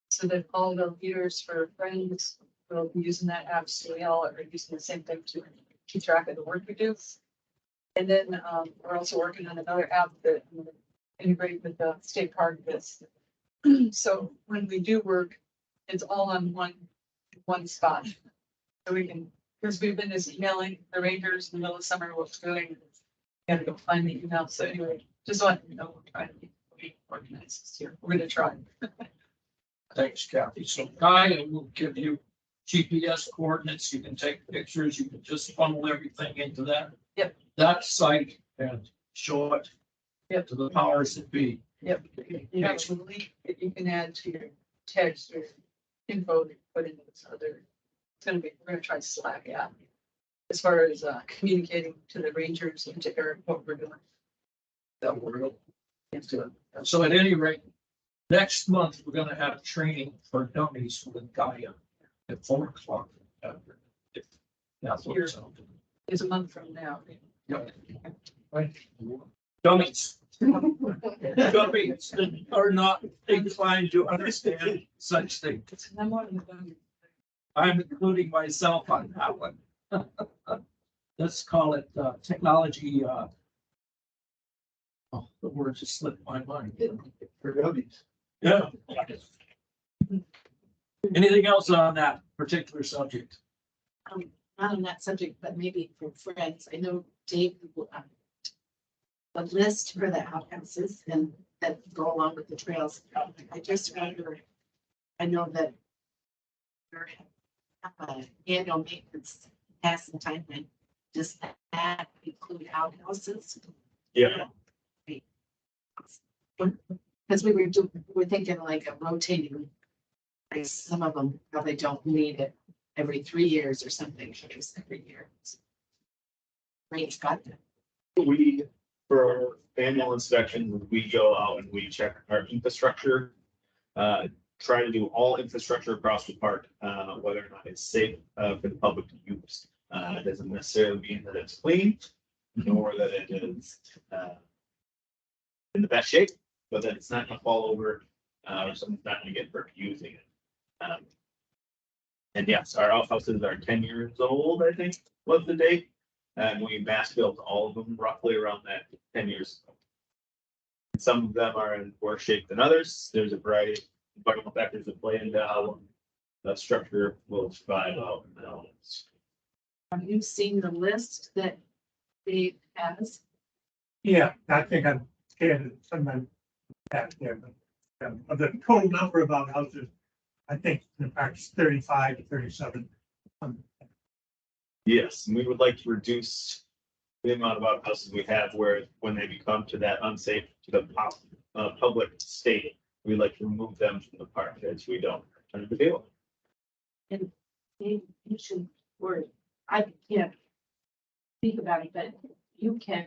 So that all the leaders for friends will be using that app, so we all are using the same thing to keep track of the work we do. And then we're also working on another app that will integrate with the state park list. So when we do work, it's all on one spot. So we can, because we've been just emailing the rangers in the middle of summer, what's going. Gotta go find the email. So anyway, just want you to know, we're trying to be organized this year. We're gonna try. Thanks, Kathy. So Guy will give you GPS coordinates. You can take pictures. You can just funnel everything into that. Yep. That site and show it. Yep. To the powers that be. Yep. You have a link that you can add to your text or info that you put into this other. It's gonna be, we're gonna try Slack app. As far as communicating to the rangers and to Eric what we're doing. That will into it. So at any rate, next month, we're gonna have training for dummies with Gaia at 4:00. If that's what it's. It's a month from now. Yep. Right. Dummies. Dummies that are not inclined to understand such things. I'm one of the dummies. I'm including myself on that one. Let's call it technology. Oh, the word just slipped my mind. For dummies. Yeah. Anything else on that particular subject? Not on that subject, but maybe for friends. I know Dave, a list for the outhouses and that go along with the trails. I just wonder, I know that your annual maintenance has some time. And does that include outhouses? Yeah. Because we're thinking like a rotating, like some of them probably don't need it every 3 years or something, just every year. Range got that. We, for annual inspection, we go out and we check our infrastructure. Try to do all infrastructure across the park, whether or not it's safe for the public to use. It doesn't necessarily mean that it's clean, nor that it is in the best shape, but that it's not gonna fall over, or someone's not gonna get hurt using it. And yes, our outhouses are 10 years old, I think, was the date. And we mass built all of them roughly around that 10 years ago. Some of them are in worse shape than others. There's a variety of environmental factors that play into how the structure will survive out. Have you seen the list that Dave has? Yeah, I think I'm scared of someone back there, but of the total number of outhouses, I think in the park's 35 to 37. Yes, and we would like to reduce the amount of outhouses we have where when they become to that unsafe to the public state, we like to remove them from the park as we don't turn the deal. And maybe you should worry, I can't speak about it, but you can,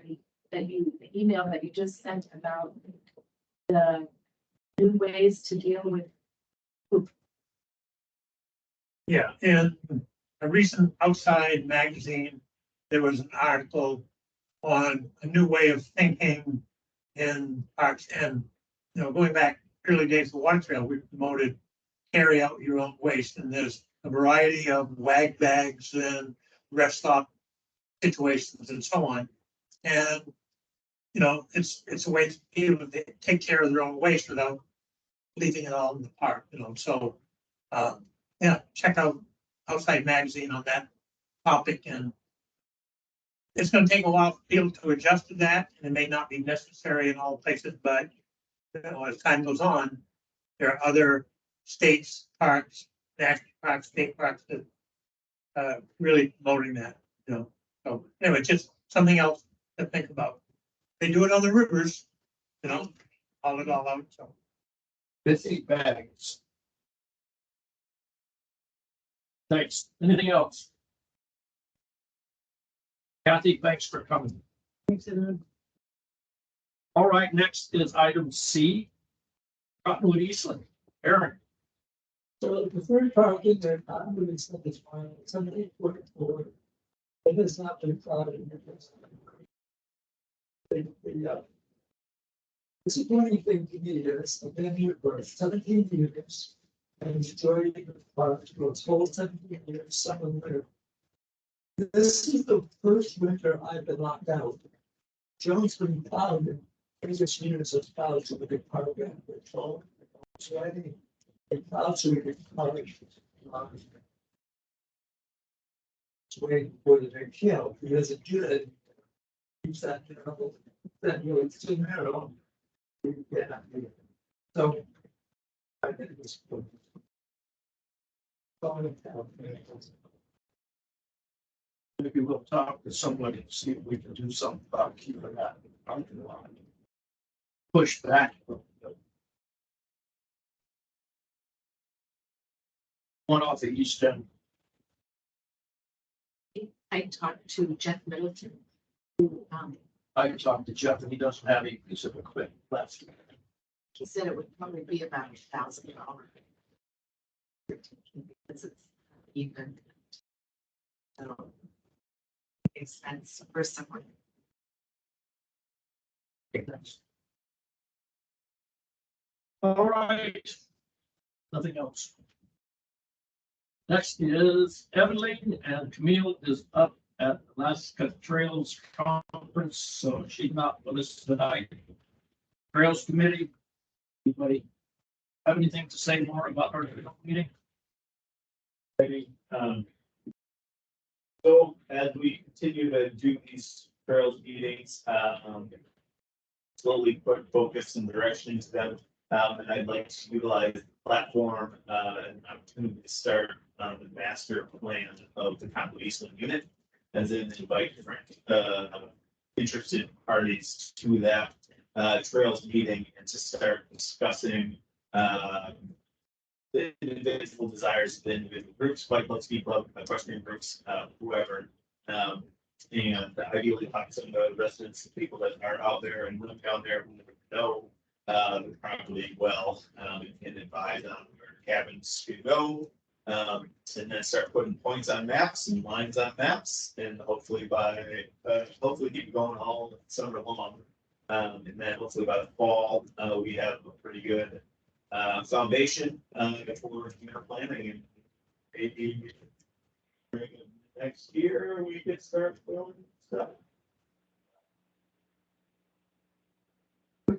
the email that you just sent about the new ways to deal with poop. Yeah, in a recent Outside magazine, there was an article on a new way of thinking in parks and, going back early days of the water trail, we promoted carry out your own waste, and there's a variety of wag bags and rest stop situations and so on. And, it's a way to be able to take care of their own waste without leaving it all in the park, so, yeah, check out Outside magazine on that topic, and it's gonna take a while for people to adjust to that, and it may not be necessary in all places, but as time goes on, there are other states, parks, national parks, state parks that really promoting that, So anyway, just something else to think about. They do it on the rivers, haul it all out, so. Busy bags. Thanks. Anything else? Kathy, thanks for coming. Thanks, everyone. All right, next is item C. Cottonwood Eastland. Aaron. So the third parking there, I'm really stuff is fine, somebody put it forward. It has not been crowded. Disappointing thing to me is, I've been here for 17 years. And the majority of the park was whole 17 years, summer, winter. This is the first winter I've been locked out. Joe's been plowed in previous years of plowed to the big park and patrol. So I think it plowed to the big park. It's way for the big kill, because it did. Keeps that, it's too narrow. Yeah. So. I think it was. Maybe we'll talk to somebody and see if we can do something about keeping that parking lot. Push back. One off the east end. I talked to Jeff Middleton, who, I talked to Jeff and he doesn't have any piece of equipment left. he said it would probably be about $1,000. Because it's even. So, expense for someone. All right. Nothing else. Next is Evelyn, and Camille is up at Alaska Trails Conference, so she's not with us tonight. Trails Committee, anybody have anything to say more about our meeting? So as we continue to do these trails meetings, slowly put focus and direction into them. And I'd like to utilize the platform and opportunity to start the master plan of the Cottonwood Eastland unit, as in invite different interested parties to that trails meeting and to start discussing the individual desires of the individual groups, White Club, Ski Club, equestrian groups, whoever. And ideally talk to some of the residents, the people that are out there and live down there who know the property well, and advise on where cabins to go. And then start putting points on maps and lines on maps, and hopefully hopefully keep going all summer long. And then hopefully by the fall, we have a pretty good foundation for planning, and maybe next year we could start doing stuff.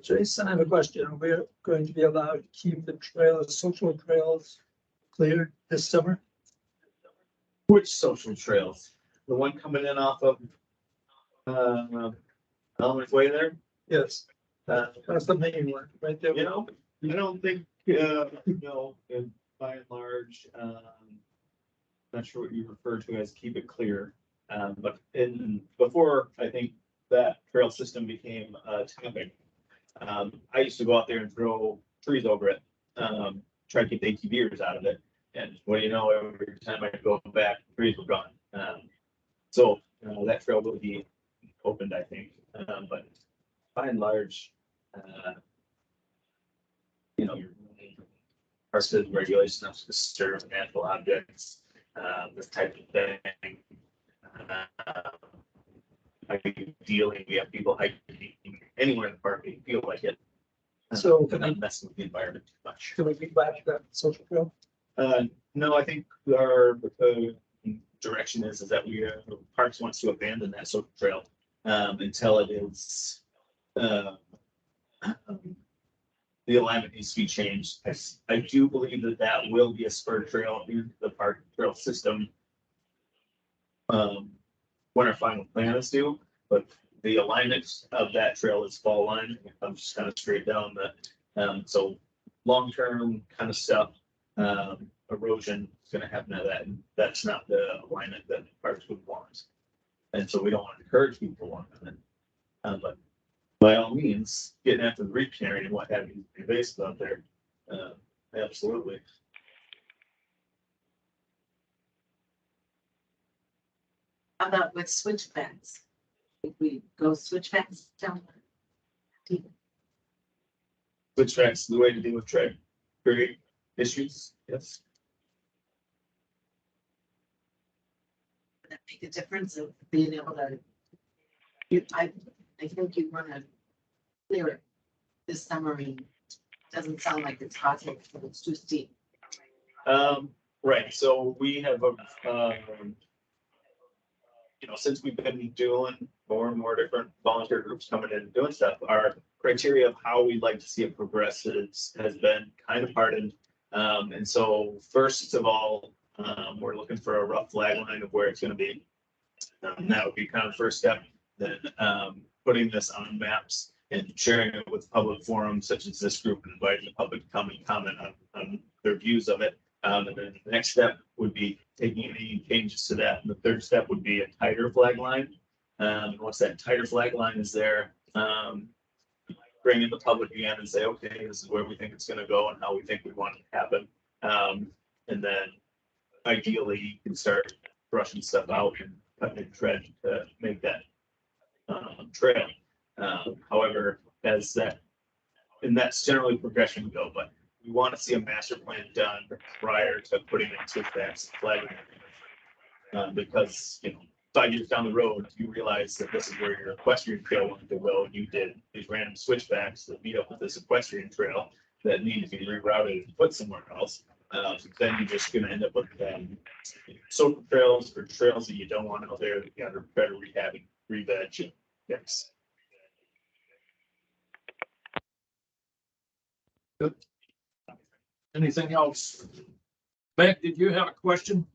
Jason, I have a question. Are we going to be allowed to keep the trails, social trails cleared this summer? Which social trails? The one coming in off of Element's Way there? Yes. That's the main one, right there. You know, I don't think, no, and by and large, not sure what you refer to as keep it clear. But before, I think that trail system became a topic. I used to go out there and throw trees over it, try to keep the ATVers out of it. And what do you know, every time I go back, trees were gone. So that trail will be opened, I think. But by and large, your parts of the regulation of disturb natural objects, this type of thing. Ideally, we have people hiking anywhere in the park, they feel like it. So They're not messing with the environment too much. can we get back to that social trail? No, I think our direction is that Parks wants to abandon that social trail until it is the alignment needs to be changed. I do believe that will be a spur trail in the park trail system when our final plan is due, but the alignment of that trail is fall line. It comes just kind of straight down so long-term kind of stuff, erosion is going to happen to that. And that's not the alignment that parks would want. And so we don't want to encourage people to want that. But by all means, getting after the reef area and what have you, be based out there. Absolutely. How about with switchbacks? If we go switchbacks down. Switchbacks the way to deal with trade create issues. Yes. Would that make a difference of being able to? I think you want to clear it this summary. Doesn't sound like it's possible, but it's too steep. Right. So we have since we've been doing more and more different volunteer groups coming in and doing stuff, our criteria of how we'd like to see it progress has been kind of hardened. And so first of all, we're looking for a rough flag line of where it's going to be. That would be kind of the first step. Then putting this on maps and sharing it with public forums such as this group and inviting the public to come and comment on their views of it. And then the next step would be taking any changes to that. And the third step would be a tighter flag line. Once that tighter flag line is there, bring in the public again and say, okay, this is where we think it's going to go and how we think we want it to happen. And then ideally you can start brushing stuff out and cutting and tread to make that trail. However, that's generally progression we go, but we want to see a master plan done prior to putting in switchbacks and flagging. Because 5 years down the road, you realize that this is where your equestrian trail wanted to go, and you did these random switchbacks that meet up with this equestrian trail that need to be rerouted and put somewhere else. Then you're just going to end up with social trails or trails that you don't want out there that you got to better rehabbing, re-veg. Yes. Good. Anything else? Beck, did you have a question?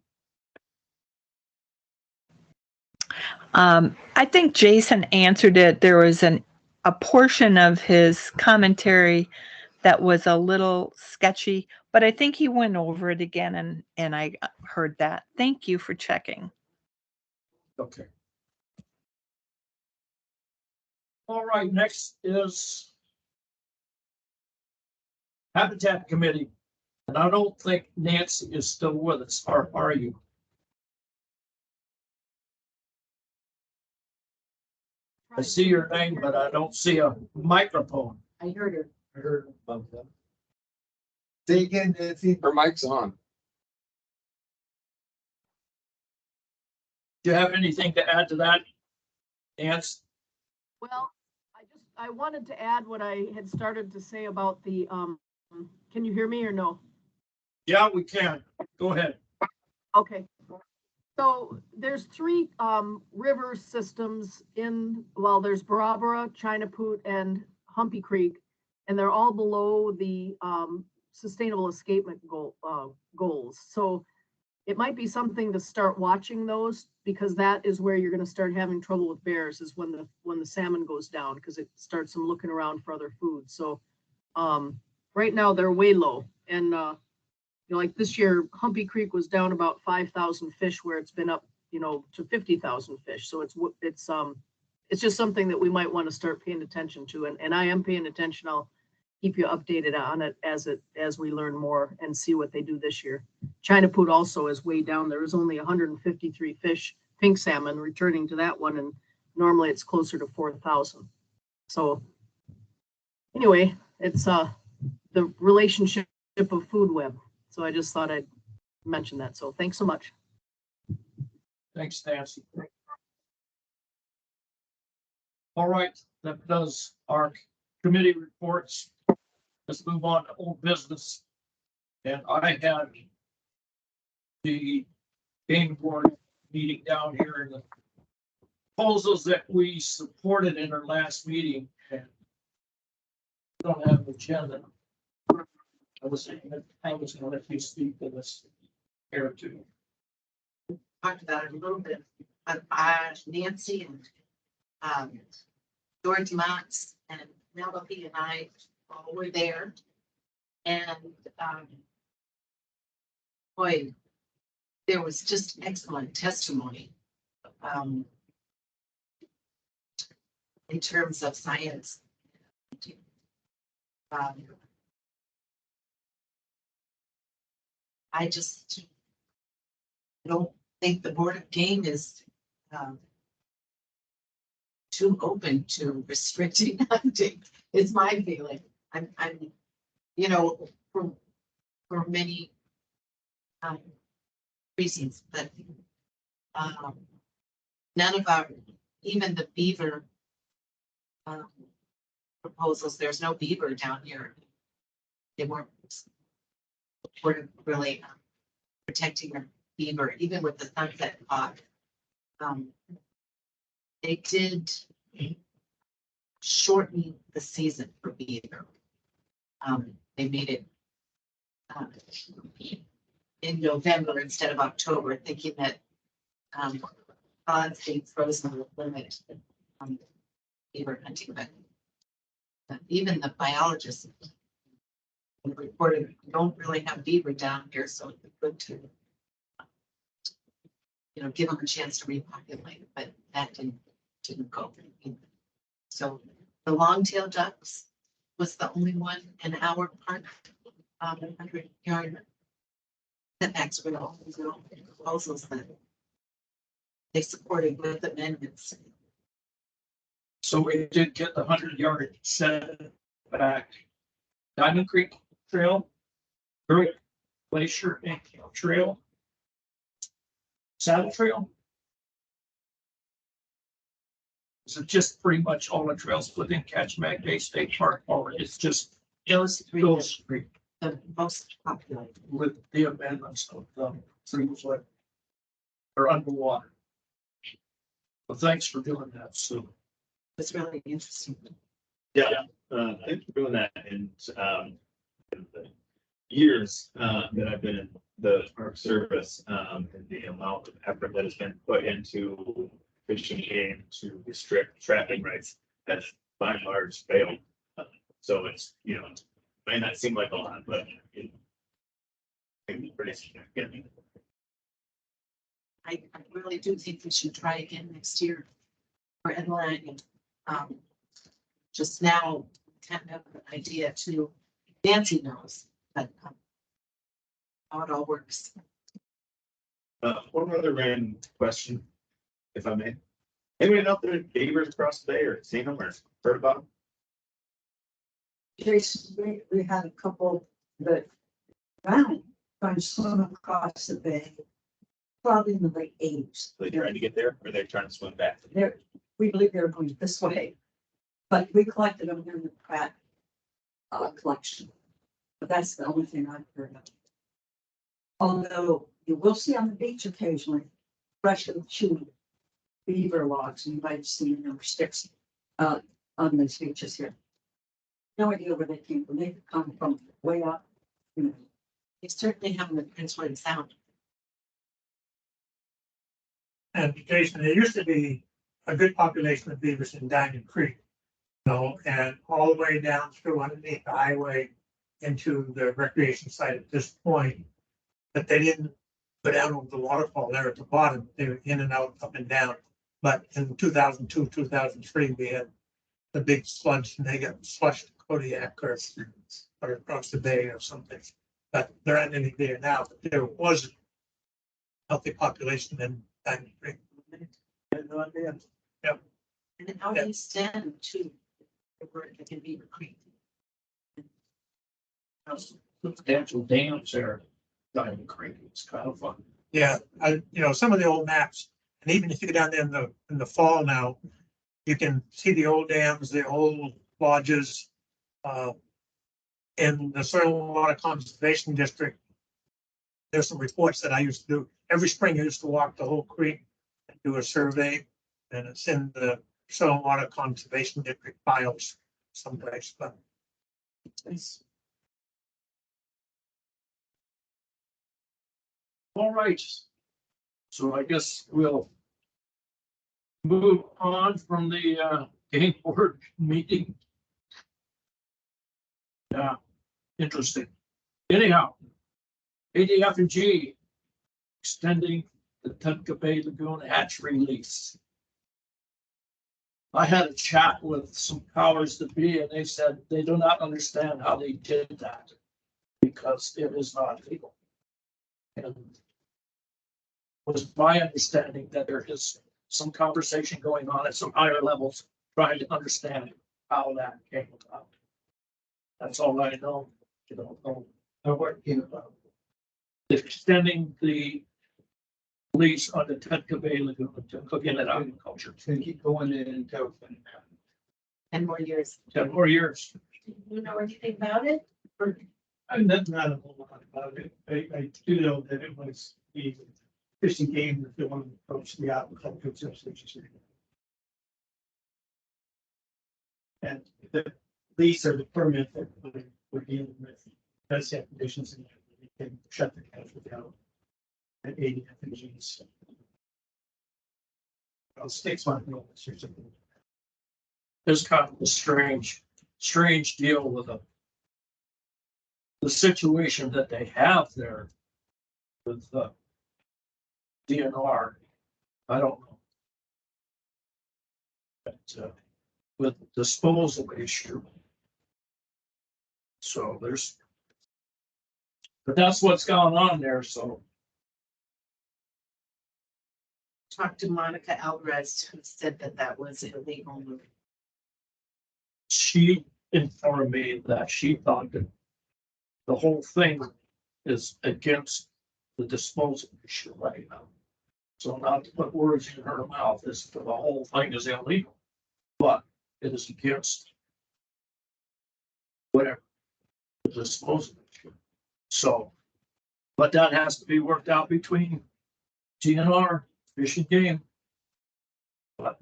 I think Jason answered it. There was a portion of his commentary that was a little sketchy, but I think he went over it again and I heard that. Thank you for checking. Okay. All right, next is Habitat Committee. And I don't think Nancy is still with us, or are you? I see your name, but I don't see a microphone. I heard her. I heard about that. Say again, Nancy. Her mic's on. Do you have anything to add to that, Nance? Well, I wanted to add what I had started to say about the, can you hear me or no? Yeah, we can. Go ahead. Okay. So there's three river systems there's Barabara, Chinapoot, and Humpy Creek, and they're all below the sustainable escapement goals. So it might be something to start watching those, because that is where you're gonna start having trouble with bears, is when the salmon goes down, because it starts them looking around for other food. So right now they're way low. And like this year, Humpy Creek was down about 5,000 fish, where it's been up, to 50,000 fish. So it's just something that we might want to start paying attention to. And I am paying attention. I'll keep you updated on it as we learn more and see what they do this year. China Poot also is way down. There is only 153 fish, pink salmon, returning to that one, and normally it's closer to 4,000. So anyway, it's the relationship of food web. So I just thought I'd mention that. So thanks so much. Thanks, Nancy. All right, that does our committee reports. Let's move on to old business. And I had the game board meeting down here, and the proposals that we supported in our last meeting. And we don't have an agenda. I was going to let you speak to this here too. Talked about it a little bit. Nancy and George Motz and Penelope and I all were there. And boy, there was just excellent testimony in terms of science. I just don't think the Board of Game is too open to restricting hunting. It's my feeling. I'm for many reasons, but none of our, even the beaver proposals, there's no beaver down here. They weren't really protecting the beaver, even with the sunset hawk. They did shorten the season for beaver. They made it in November instead of October, thinking that ponds being frozen would limit beaver hunting, but even the biologists reported we don't really have beaver down here, so it'd be good to give them a chance to repopulate, but that didn't go. So the long-tailed ducks was the only one in our park, 100-yard setbacks were all proposals that they supported with amendments. So we did get the 100-yard setback. Diamond Creek Trail, Brick Glacier Trail, Saddle Trail. So just pretty much all the trails within Kachemak Bay State Park, or it's just Those three, those three the most popular. with the amendments of the things that are underwater. Well, thanks for doing that, Sue. It's really interesting. Yeah, thanks for doing that. And the years that I've been in the Park Service, and the amount of effort that has been put into fishing game to restrict trapping rights has by and large failed. So it's, may not seem like a lot, but it can be pretty significant. I really do think we should try again next year for inland. Just now, kind of an idea too. Nancy knows, but how it all works. One other random question, if I may. Anybody know if there are beavers across the bay or seen them or heard about them? Jason, we had a couple that found trying to swim across the bay, probably in the late 80s. Are they trying to get there or are they trying to swim back? We believe they're going this way, but we collected them in the Pratt collection. But that's the only thing I've heard of. Although you will see on the beach occasionally freshly chewed beaver logs, and you might have seen them sticks on these beaches here. No idea where they came from. They could come from way up. They certainly have them in Prince William Sound. And Jason, there used to be a good population of beavers in Diamond Creek. You know, and all the way down through underneath the highway into the recreation site at this point. But they didn't go down over the waterfall there at the bottom. They were in and out, up and down. But in 2002, 2003, we had the big sludge and they got flushed Kodiak or across the bay or something. But there aren't any there now, but there was a healthy population in Diamond Creek. And out east end too, where it can be Creek. Substantial dams there, Diamond Creek, it's kind of fun. Yeah, some of the old maps, and even if you go down there in the fall now, you can see the old dams, the old lodges. In the Soil and Water Conservation District, there's some reports that I used to do. Every spring I used to walk the whole creek and do a survey, and it's in the Soil and Water Conservation District files someplace, but. All right. So I guess we'll move on from the game board meeting. Yeah, interesting. Anyhow, ADF&G extending the Tutka Bay Lagoon hatchery lease. I had a chat with some powers that be, and they said they do not understand how they did that because it is not legal. And was my understanding that there is some conversation going on at some higher levels, trying to understand how that came about. That's all I know. You don't know what came about. Extending the lease on the Tutka Bay Lagoon to cooking and agriculture. It's gonna keep going until 10 more years. 10 more years. Do you know anything about it? I'm not a whole lot about it. I do know that it was the fishing game that they wanted to approach the agricultural association. And the lease or the permit that we're dealing with does have conditions in there. We can shut the cash without an ADF&G's. Well, 6 months notice or something. There's kind of a strange deal with the situation that they have there with the DNR. I don't know. But with disposal issue. So but that's what's going on there. So Talked to Monica Alvarez, who said that was illegal. she informed me that she thought that the whole thing is against the disposal issue right now. So not to put words in her mouth, is the whole thing is illegal, but it is against whatever the disposal issue. So, but that has to be worked out between GNR, Fish and Game. But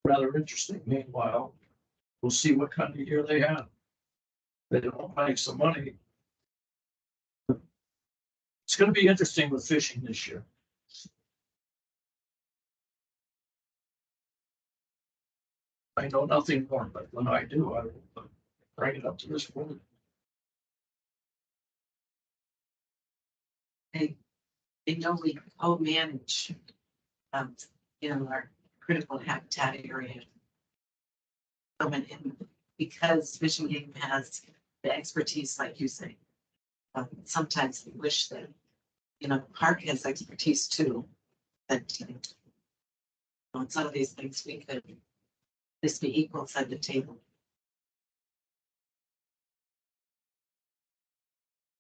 rather interesting. Meanwhile, we'll see what kind of year they have. They don't make some money. It's going to be interesting with fishing this year. I know nothing more, but when I do, I will bring it up to this point. They know we co-manage, our critical habitat area. And because Fish and Game has the expertise, like you say, sometimes we wish that, Park has expertise too. That on some of these things we could just be equals at the table.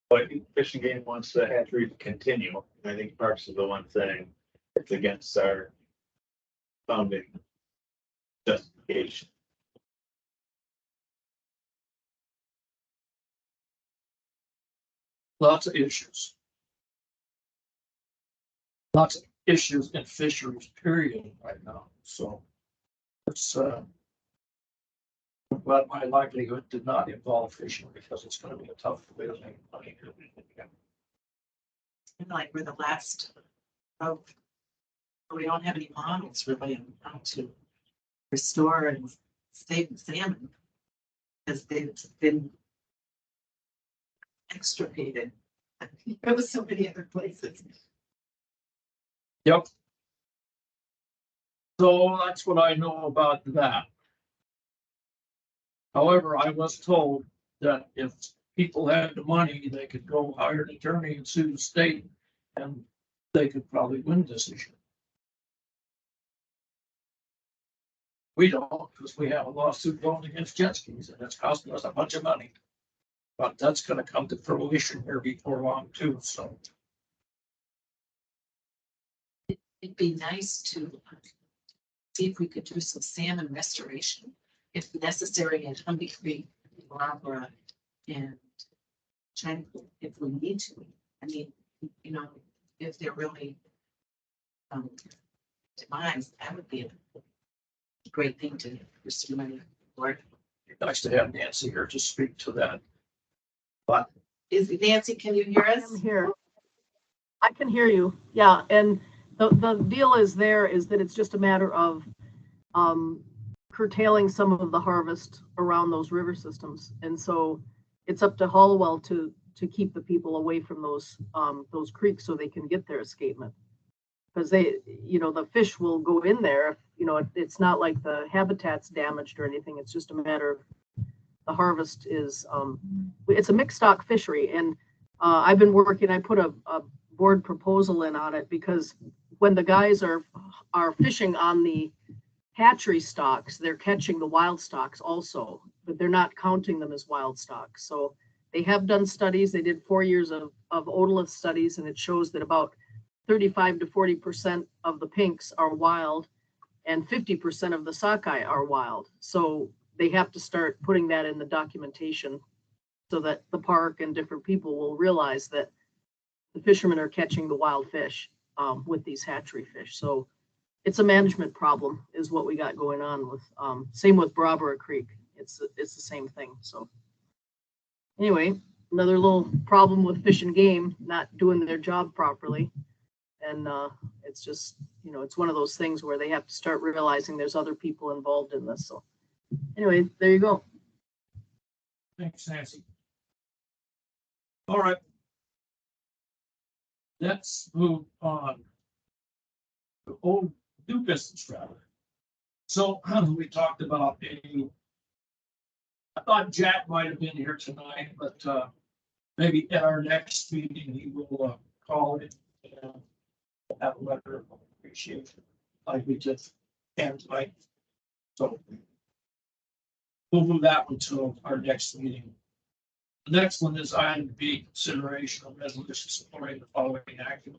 But I think Fish and Game wants the hatchery to continue. I think Parks is the one thing that's against our founding justification. Lots of issues. Lots of issues in fisheries, period, right now. So it's but my likelihood did not involve fishing because it's going to be a tough way to make money. And like we're the last of, we don't have any models really on how to restore and save the salmon. Because they've been extirpated. There was so many other places. Yep. So that's what I know about that. However, I was told that if people had the money, they could go hire an attorney and sue the state, and they could probably win this issue. We don't, because we have a lawsuit going against jet skis, and it's costing us a bunch of money. But that's gonna come to fruition here before long too, so. It'd be nice to see if we could do some salmon restoration, if necessary, in Humvee Creek, Barbara, and China, if we need to. I mean, you know, if they're really demise, that would be a great thing to pursue my work. Nice to have Nancy here to speak to that. But Is Nancy, can you hear us? I'm here. I can hear you. Yeah, and the deal is that it's just a matter of curtailing some of the harvest around those river systems. And so it's up to Hollowell to keep the people away from those creeks so they can get their escapement. Because they, you know, the fish will go in there, you know, it's not like the habitat's damaged or anything. It's just a matter of the harvest is, it's a mixed stock fishery. And I put a board proposal in on it because when the guys are fishing on the hatchery stocks, they're catching the wild stocks also, but they're not counting them as wild stocks. So they have done studies. They did 4 years of otolith studies, and it shows that about 35 to 40% of the pinks are wild and 50% of the sockeye are wild. So they have to start putting that in the documentation so that the park and different people will realize that the fishermen are catching the wild fish with these hatchery fish. So it's a management problem is what we got going on with, same with Barbara Creek. It's the same thing. So anyway, another little problem with Fish and Game not doing their job properly. And it's just, you know, it's one of those things where they have to start realizing there's other people involved in this. So anyway, there you go. thanks, Nancy. All right. Let's move on. To old new business rather. So we talked about I thought Jack might have been here tonight, but maybe at our next meeting, he will call it and have a letter of appreciation like we just can tonight. So we'll move that one to our next meeting. The next one is item B, consideration of resolution supporting the following action.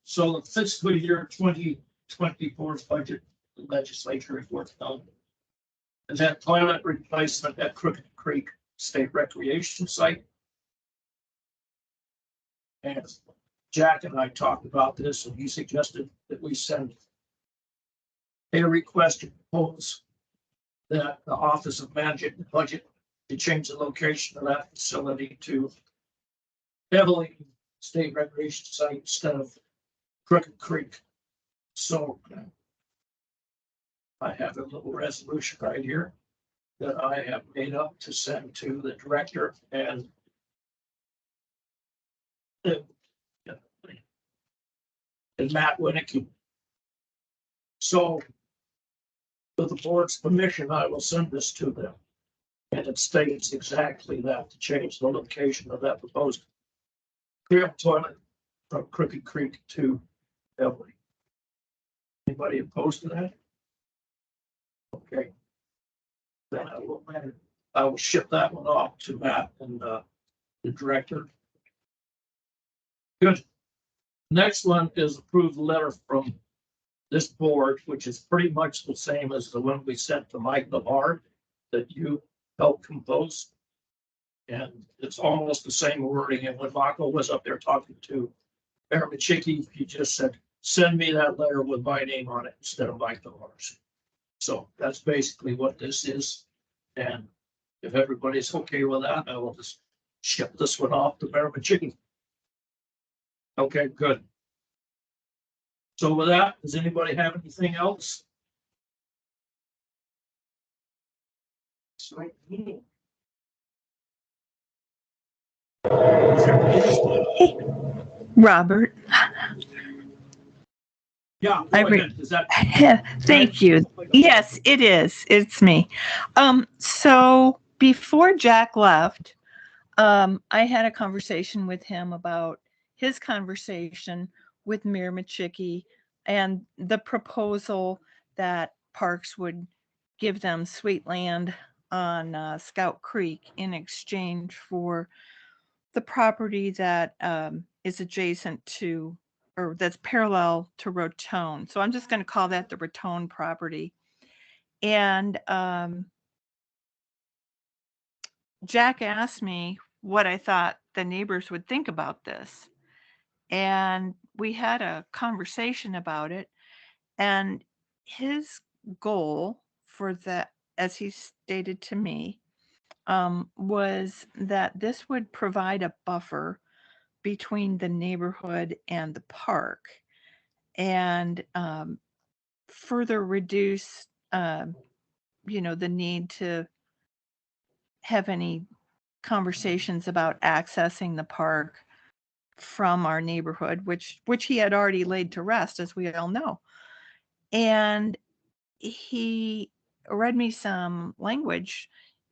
So the fiscal year 2024 budget legislature report done. And that toilet replacement at Crooked Creek State Recreation Site. And Jack and I talked about this, and he suggested that we send a request to propose that the Office of Management and Budget to change the location of that facility to Beverly State Recreation Site instead of Crooked Creek. So I have a little resolution right here that I have made up to send to the director and Matt Winnicky. So with the board's permission, I will send this to them. And it states exactly that, to change the location of that proposed crib toilet from Crooked Creek to Beverly. Anybody opposed to that? Okay. Then I will ship that one off to Matt and the director. Good. Next one is approved letter from this board, which is pretty much the same as the one we sent to Mike Lamar that you helped compose. And it's almost the same wording. And when Mako was up there talking to Mayor Machicki, he just said, send me that letter with my name on it instead of Mike Lamar's. So that's basically what this is. And if everybody's okay with that, I will just ship this one off to Merriman Chicken. Okay, good. So with that, does anybody have anything else? Short meeting. Hey, Robert. Yeah, I go re- ahead. Is that? Thank you. Yes, it is. It's me. So before Jack left, I had a conversation with him about his conversation with Miramichiki and the proposal that Parks would give them sweet land on Scout Creek in exchange for the property that is adjacent to or that's parallel to Rotone. So I'm just going to call that the Rotone property. And Jack asked me what I thought the neighbors would think about this. And we had a conversation about it. And his goal for that, as he stated to me, was that this would provide a buffer between the neighborhood and the park and further reduce, the need to have any conversations about accessing the park from our neighborhood, which he had already laid to rest, as we all know. And he read me some language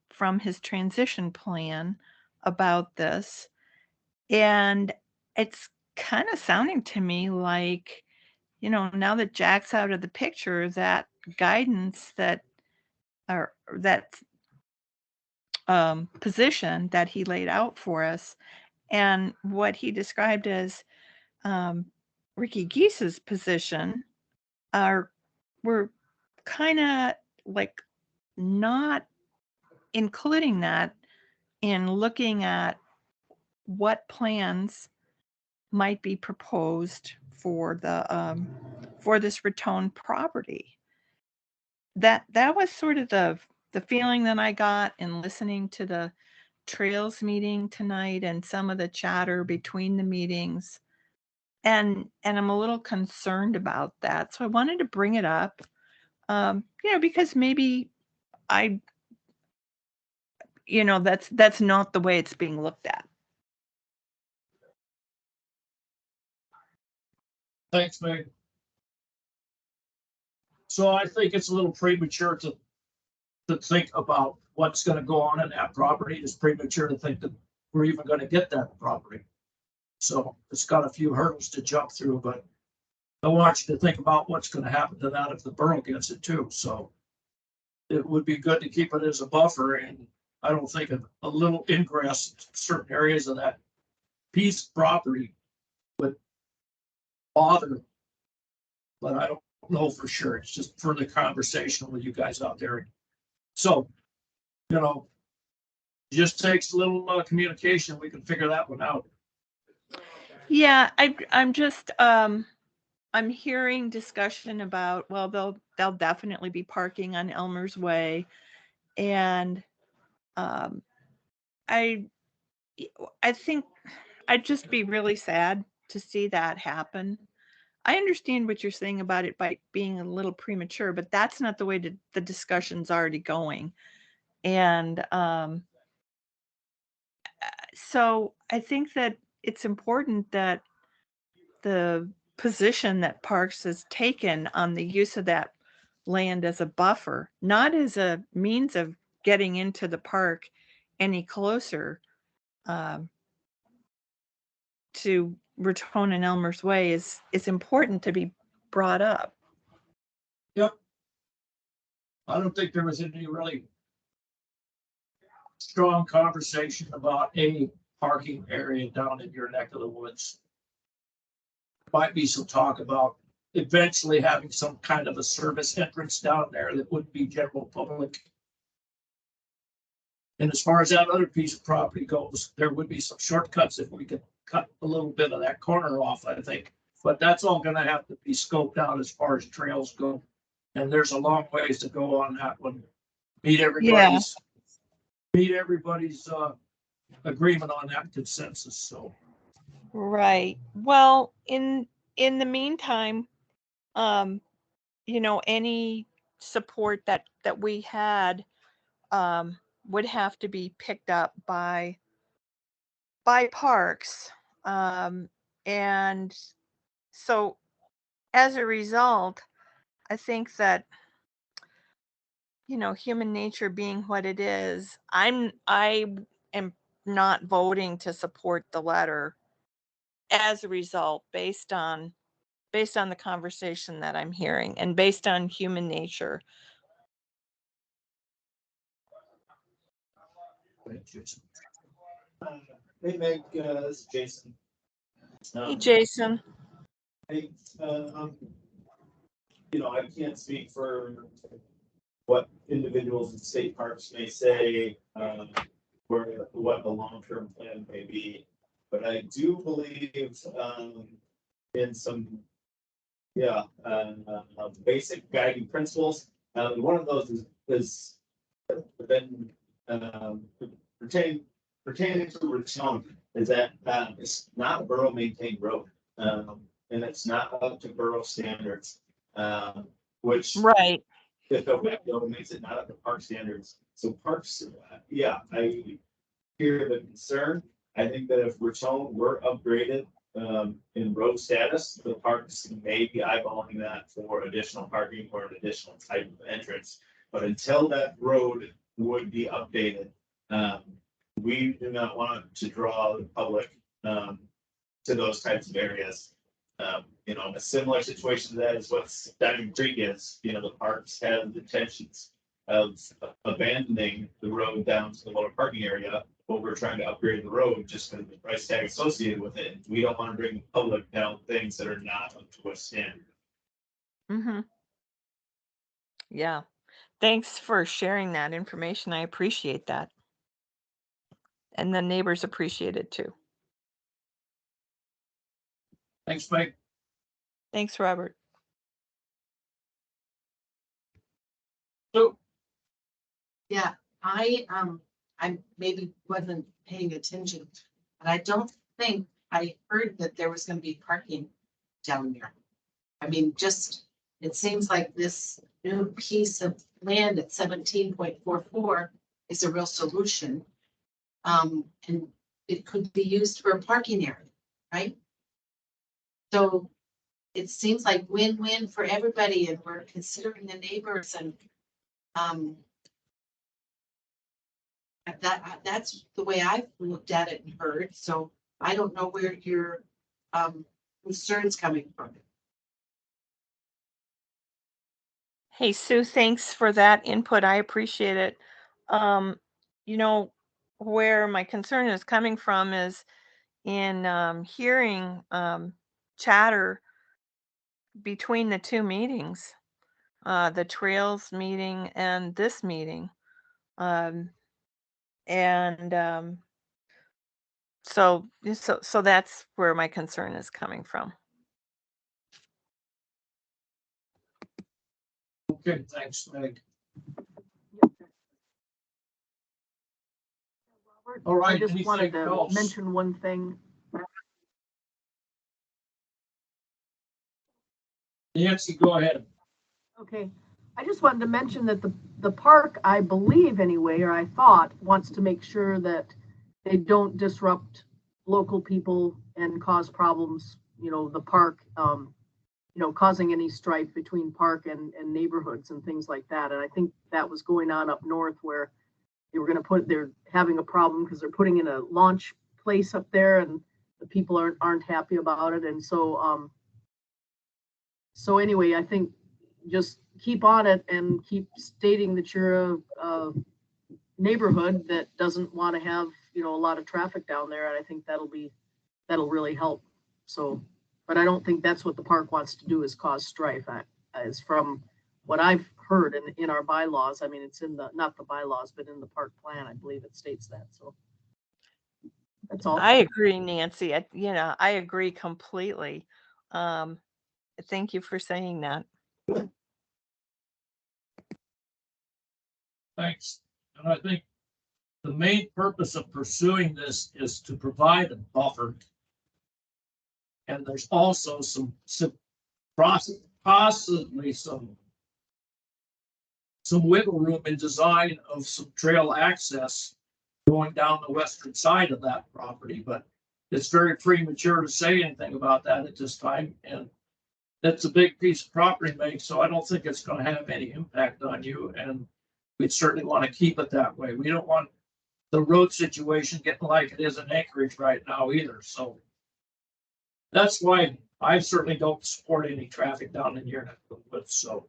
from his transition plan about this. And it's kind of sounding to me like, now that Jack's out of the picture, that guidance or that position that he laid out for us and what he described as Ricky Geese's position we're kind of like not including that in looking at what plans might be proposed for this Raton property. That was sort of the feeling that I got in listening to the trails meeting tonight and some of the chatter between the meetings. And I'm a little concerned about that. So I wanted to bring it up, because maybe that's not the way it's being looked at. Thanks, Meg. So I think it's a little premature to think about what's going to go on in that property. It's premature to think that we're even going to get that property. So it's got a few hurdles to jump through, but I want you to think about what's going to happen to that if the borough gets it too. So it would be good to keep it as a buffer, and I don't think a little ingress to certain areas of that piece of property would bother, but I don't know for sure. It's just further conversation with you guys out there. So, just takes a little communication. We can figure that one out. Yeah, I'm just I'm hearing discussion about, well, they'll definitely be parking on Elmer's Way, and I think I'd just be really sad to see that happen. I understand what you're saying about it by being a little premature, but that's not the way the discussion's already going. And so I think that it's important that the position that Parks has taken on the use of that land as a buffer, not as a means of getting into the park any closer to Raton and Elmer's Way, is important to be brought up. Yep. I don't think there was any really strong conversation about a parking area down in your neck of the woods. Might be some talk about eventually having some kind of a service entrance down there that wouldn't be general public. And as far as that other piece of property goes, there would be some shortcuts if we could cut a little bit of that corner off, I think. But that's all going to have to be scoped out as far as trails go. And there's a long ways to go on that one. Meet everybody's agreement on that consensus, so. Right. Well, in the meantime, any support that we had would have to be picked up by parks. And so as a result, I think that, human nature being what it is, I am not voting to support the letter as a result based on the conversation that I'm hearing and based on human nature. Hey Meg, this is Jason. Hey, Jason. Hey, I can't speak for what individuals in state parks may say, or what the long-term plan may be. But I do believe, in some, basic guiding principles. One of those is been, pertaining to Raton, is that, it's not a borough maintained road. And it's not up to borough standards, which Right. if it makes it not up to park standards. So parks, I hear the concern. I think that if Raton were upgraded in road status, the parks may be eyeballing that for additional parking or an additional type of entrance. But until that road would be updated, we do not want to draw the public to those types of areas. A similar situation to that is what Diamond Creek is. The parks have intentions of abandoning the road down to the lower parking area, but we're trying to upgrade the road just because of the price tag associated with it. We don't want to bring the public down things that are not up to a standard. Mm-hmm. Yeah. Thanks for sharing that information. I appreciate that. And the neighbors appreciate it too. Thanks, Mike. Thanks, Robert. So, Yeah, I maybe wasn't paying attention, but I don't think I heard that there was gonna be parking down there. I mean, it seems like this new piece of land at 17.44 is a real solution. And it could be used for a parking area, right? So it seems like win-win for everybody, and we're considering the neighbors and, that's the way I've looked at it and heard, so I don't know where your concerns coming from. Hey, Sue, thanks for that input. I appreciate it. Um, where my concern is coming from is in hearing chatter between the two meetings, the trails meeting and this meeting. And so that's where my concern is coming from. okay, thanks, Meg. All right, I just wanted anything to else? mention one thing. Nancy, go ahead. Okay, I just wanted to mention that the park, I believe anyway, or I thought, wants to make sure that they don't disrupt local people and cause problems, the park, causing any strife between park and neighborhoods and things like that. And I think that was going on up north where they're having a problem because they're putting in a launch place up there and the people aren't happy about it. And so anyway, I think just keep on it and keep stating that you're a neighborhood that doesn't want to have, a lot of traffic down there. And I think that'll really help. So, but I don't think that's what the park wants to do, is cause strife. As from what I've heard in our bylaws, I mean, it's in not the bylaws, but in the park plan, I believe it states that. So that's all. I agree, Nancy. I agree completely. Thank you for saying that. Thanks. And I think the main purpose of pursuing this is to provide a buffer. And there's also some possibly some wiggle room in design of some trail access going down the western side of that property, but it's very premature to say anything about that at this time. And that's a big piece of property, Meg, so I don't think it's going to have any impact on you. And we'd certainly want to keep it that way. We don't want the road situation getting like it is in Anchorage right now either. So that's why I certainly don't support any traffic down in your neck of the woods. So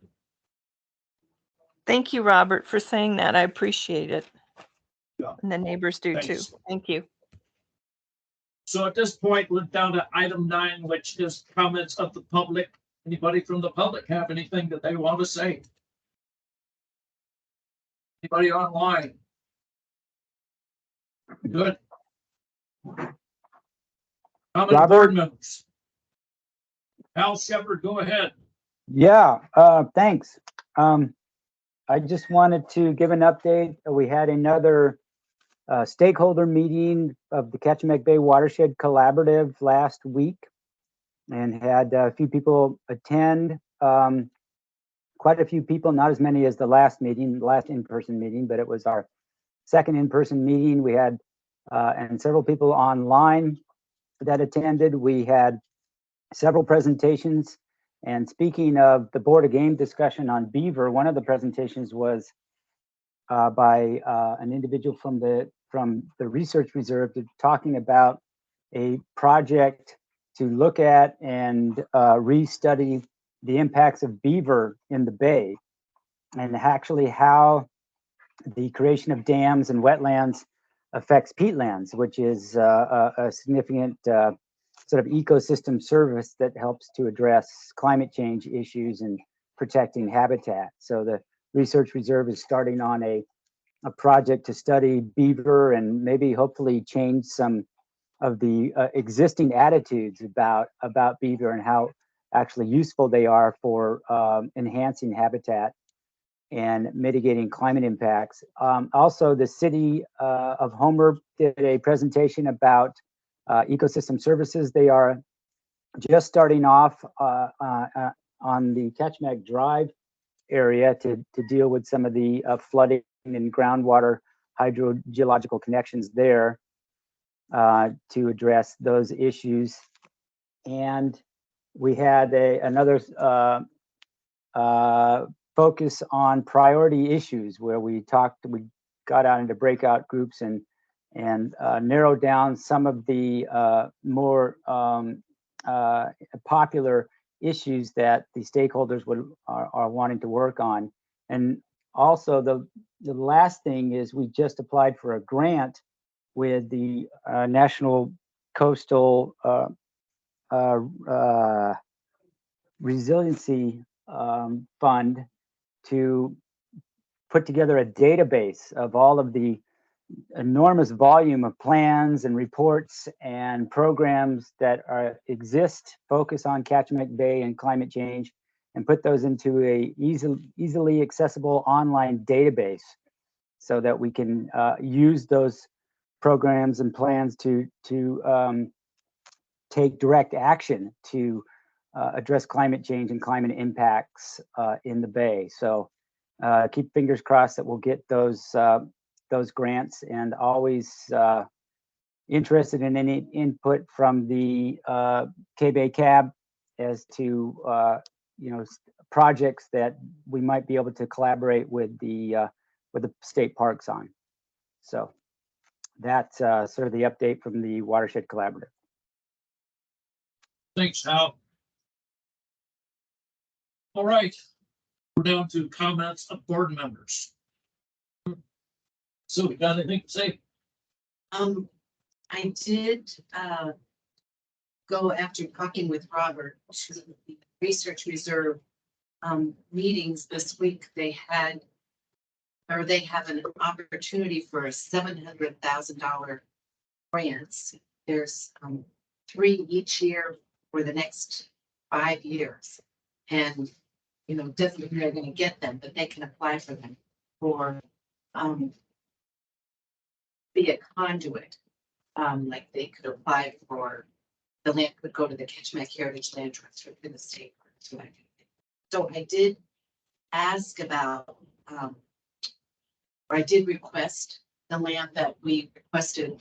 Thank you, Robert, for saying that. I appreciate it. Yeah. And the neighbors do too. Thanks. Thank you. So at this point, we're down to item 9, which is comments of the public. Anybody from the public have anything that they want to say? Anybody online? Good. Comment Robert? board members. Al Shepherd, go ahead. Yeah, thanks. I just wanted to give an update. We had another stakeholder meeting of the Kachemak Bay Watershed Collaborative last week and had a few people attend. Quite a few people, not as many as the last in-person meeting, but it was our second in-person meeting. We had and several people online that attended. We had several presentations. And speaking of the Board of Game discussion on beaver, one of the presentations was by an individual from the Research Reserve talking about a project to look at and re-study the impacts of beaver in the bay, and actually how the creation of dams and wetlands affects peatlands, which is a significant sort of ecosystem service that helps to address climate change issues and protecting habitat. So the Research Reserve is starting on a project to study beaver and maybe hopefully change some of the existing attitudes about beaver and how actually useful they are for enhancing habitat and mitigating climate impacts. Also, the city of Homer did a presentation about ecosystem services. They are just starting off on the Kachemak Drive area to deal with some of the flooding and groundwater hydrogeological connections there to address those issues. And we had another focus on priority issues where we got out into breakout groups and narrowed down some of the more popular issues that the stakeholders are wanting to work on. And also the last thing is we just applied for a grant with the National Coastal Resiliency Fund to put together a database of all of the enormous volume of plans and reports and programs that exist, focus on Kachemak Bay and climate change, and put those into a easily accessible online database so that we can use those programs and plans to take direct action to address climate change and climate impacts in the Bay. So keep fingers crossed that we'll get those grants, and always interested in any input from the K-Bay Cab as to projects that we might be able to collaborate with the state parks on. So that's sort of the update from the Watershed Collaborative. Thanks, Hal. All right, we're down to comments of board members. So, you got anything to say? I did go after talking with Robert to the Research Reserve meetings this week. They have an opportunity for a $700,000 grants. There's 3 each year for the next 5 years, and doesn't mean they're going to get them, but they can apply for them for be a conduit. Like they could apply for, the land could go to the Kachemak Heritage Land Trust or to the state. Parks or that kind of thing. So I did ask about, or I did request the land that we requested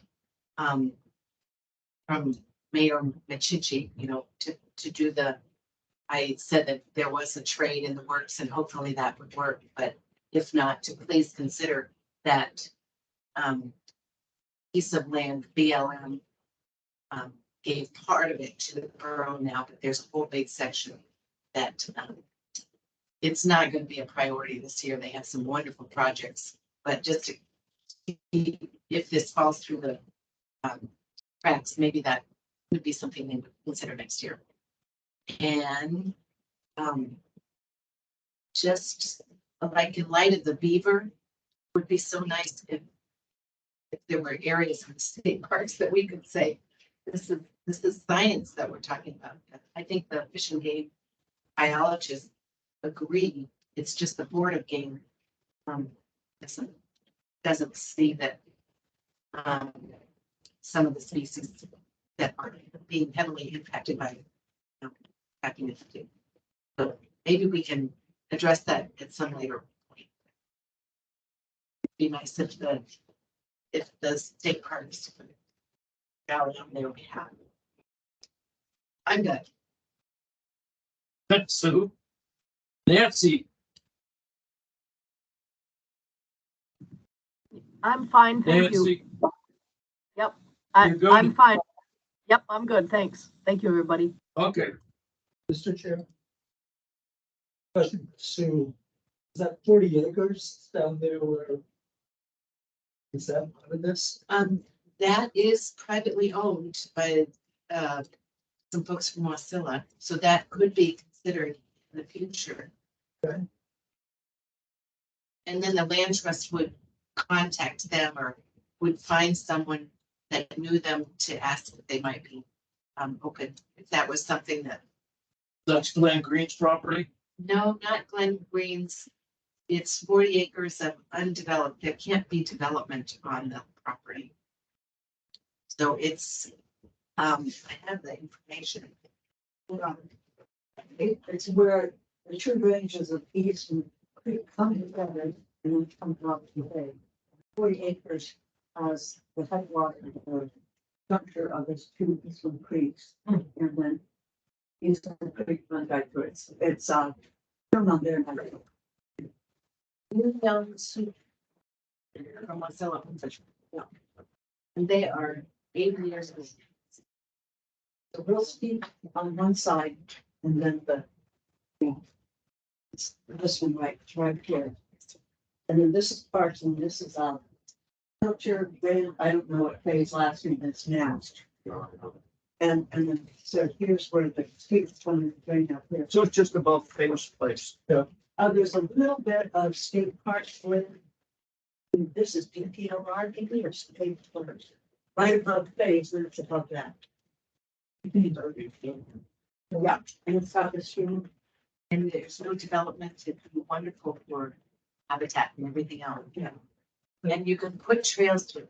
from Mayor Machichi, to do I said that there was a trade in the works and hopefully that would work, but if not, to please consider that piece of land, BLM gave part of it to the borough now, but there's a whole big section that it's not going to be a priority this year. They have some wonderful projects, but just to, if this falls through the cracks, maybe that would be something they would consider next year. And just like in light of the beaver, would be so nice if there were areas in the state parks that we could say, this is science that we're talking about. I think the Fish and Game biologists agree. It's just the Board of Game doesn't see that some of the species that are being heavily impacted by packing it. So maybe we can address that at some later point. It'd be nice if the state parks rally on their behalf. I'm good. Thanks, Sue. Nancy, I'm fine, thank you. Nancy, Yep, you're good? I'm fine. Yep, I'm good, thanks. Thank you, everybody. Okay. Mr. Chair. Question, Sue, is that 40 acres down there where? Is that part of this? That is privately owned by some folks from Wasilla, so that could be considered in the future. Okay. And then the land trust would contact them or would find someone that knew them to ask if they might be open, if that was something that. That's Glenn Green's property. No, not Glen Green's. It's 40 acres of undeveloped. There can't be development on the property. So it's, I have the information. It's where the two ranges of Eastern Creek come together and then come out to the bay. 40 acres has the headwater, the structure of its two Eastern Creeks. And then Eastern Creek runs back to it. It's shown on there. New Young Soup from Wasilla. Yeah. And they are 80 years old. The real steep on one side and then it's this one right here. And then this is parts and this is culture, I don't know what phase last name is now. And then so here's where the street's going up here. So it's just above famous place. Yeah. There's a little bit of state parks with. This is DPLR, maybe, or state parks. Right above phase, and it's above that. Yeah, and it's got the stream. And there's no development. It'd be wonderful for habitat and everything else. Yeah. And you can put trails through.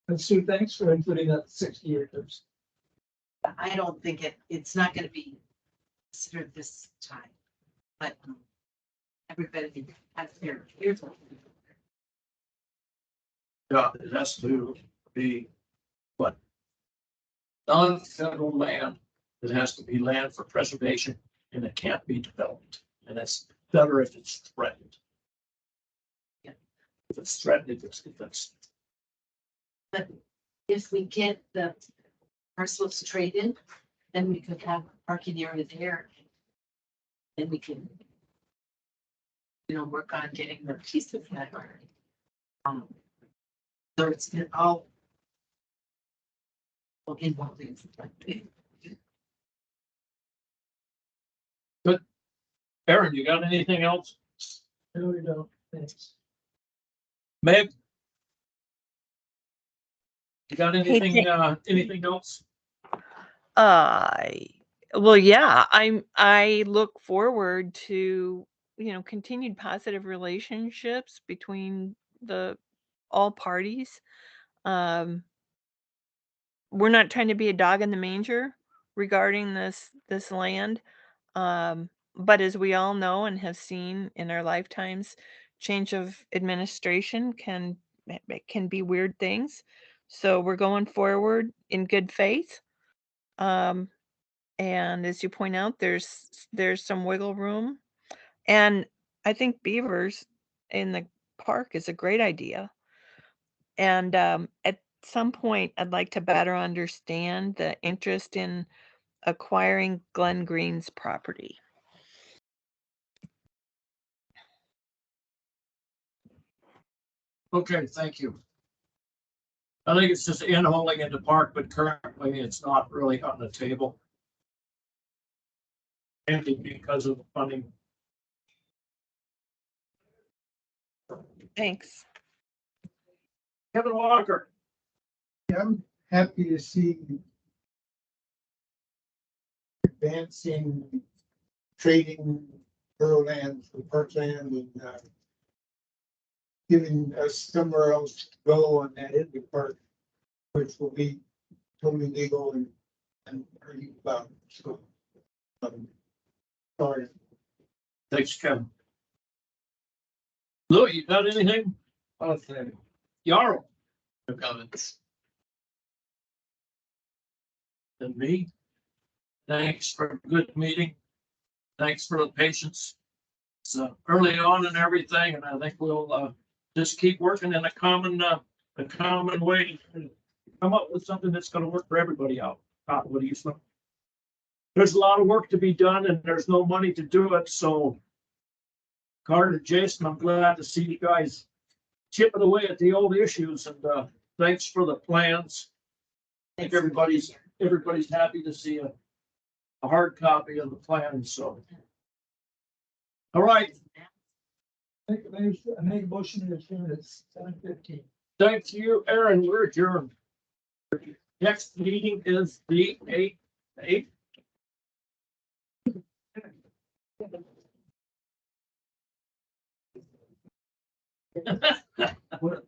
And Sue, thanks for including that 60 acres. I don't think it's not going to be considered this time, but everybody has their ears. Yeah, it has to be, what? Non-federal land. It has to be land for preservation and it can't be developed. And that's better if it's threatened. Yeah. If it's threatened, if it's. But if we get the parcels traded, then we could have a parking area there. Then we can, work on getting the piece of that. So it's all involving. Good. Aaron, you got anything else? No, we don't. Thanks. Meg? You got anything, Hey, anything else? Well, yeah, I look forward to, continued positive relationships between all parties. We're not trying to be a dog in the manger regarding this land. But as we all know and have seen in our lifetimes, change of administration can be weird things. So we're going forward in good faith. And as you point out, there's some wiggle room. And I think beavers in the park is a great idea. And at some point, I'd like to better understand the interest in acquiring Glen Green's property. Okay, thank you. I think it's just in-holing in the park, but currently it's not really on the table. Mainly because of the funding. Thanks. Kevin Walker. I'm happy to see advancing trading rural land for parkland and giving us somewhere else to go on that in the park, which will be totally legal and pretty about. So, sorry. Thanks, Kevin. Lou, you got anything? Okay. Yarrow No comments. and me. Thanks for a good meeting. Thanks for the patience. It's early on and everything, and I think we'll just keep working in a common way to come up with something that's going to work for everybody out. What do you think? There's a lot of work to be done, and there's no money to do it. So, Carter, Jason, I'm glad to see you guys chipping away at the old issues, and thanks for the plans. I think everybody's happy to see a hard copy of the plan. So, all right. I make a motion to adjourn at 7:15. Thank you, Aaron. We're adjourned. Next meeting is the 8th. What?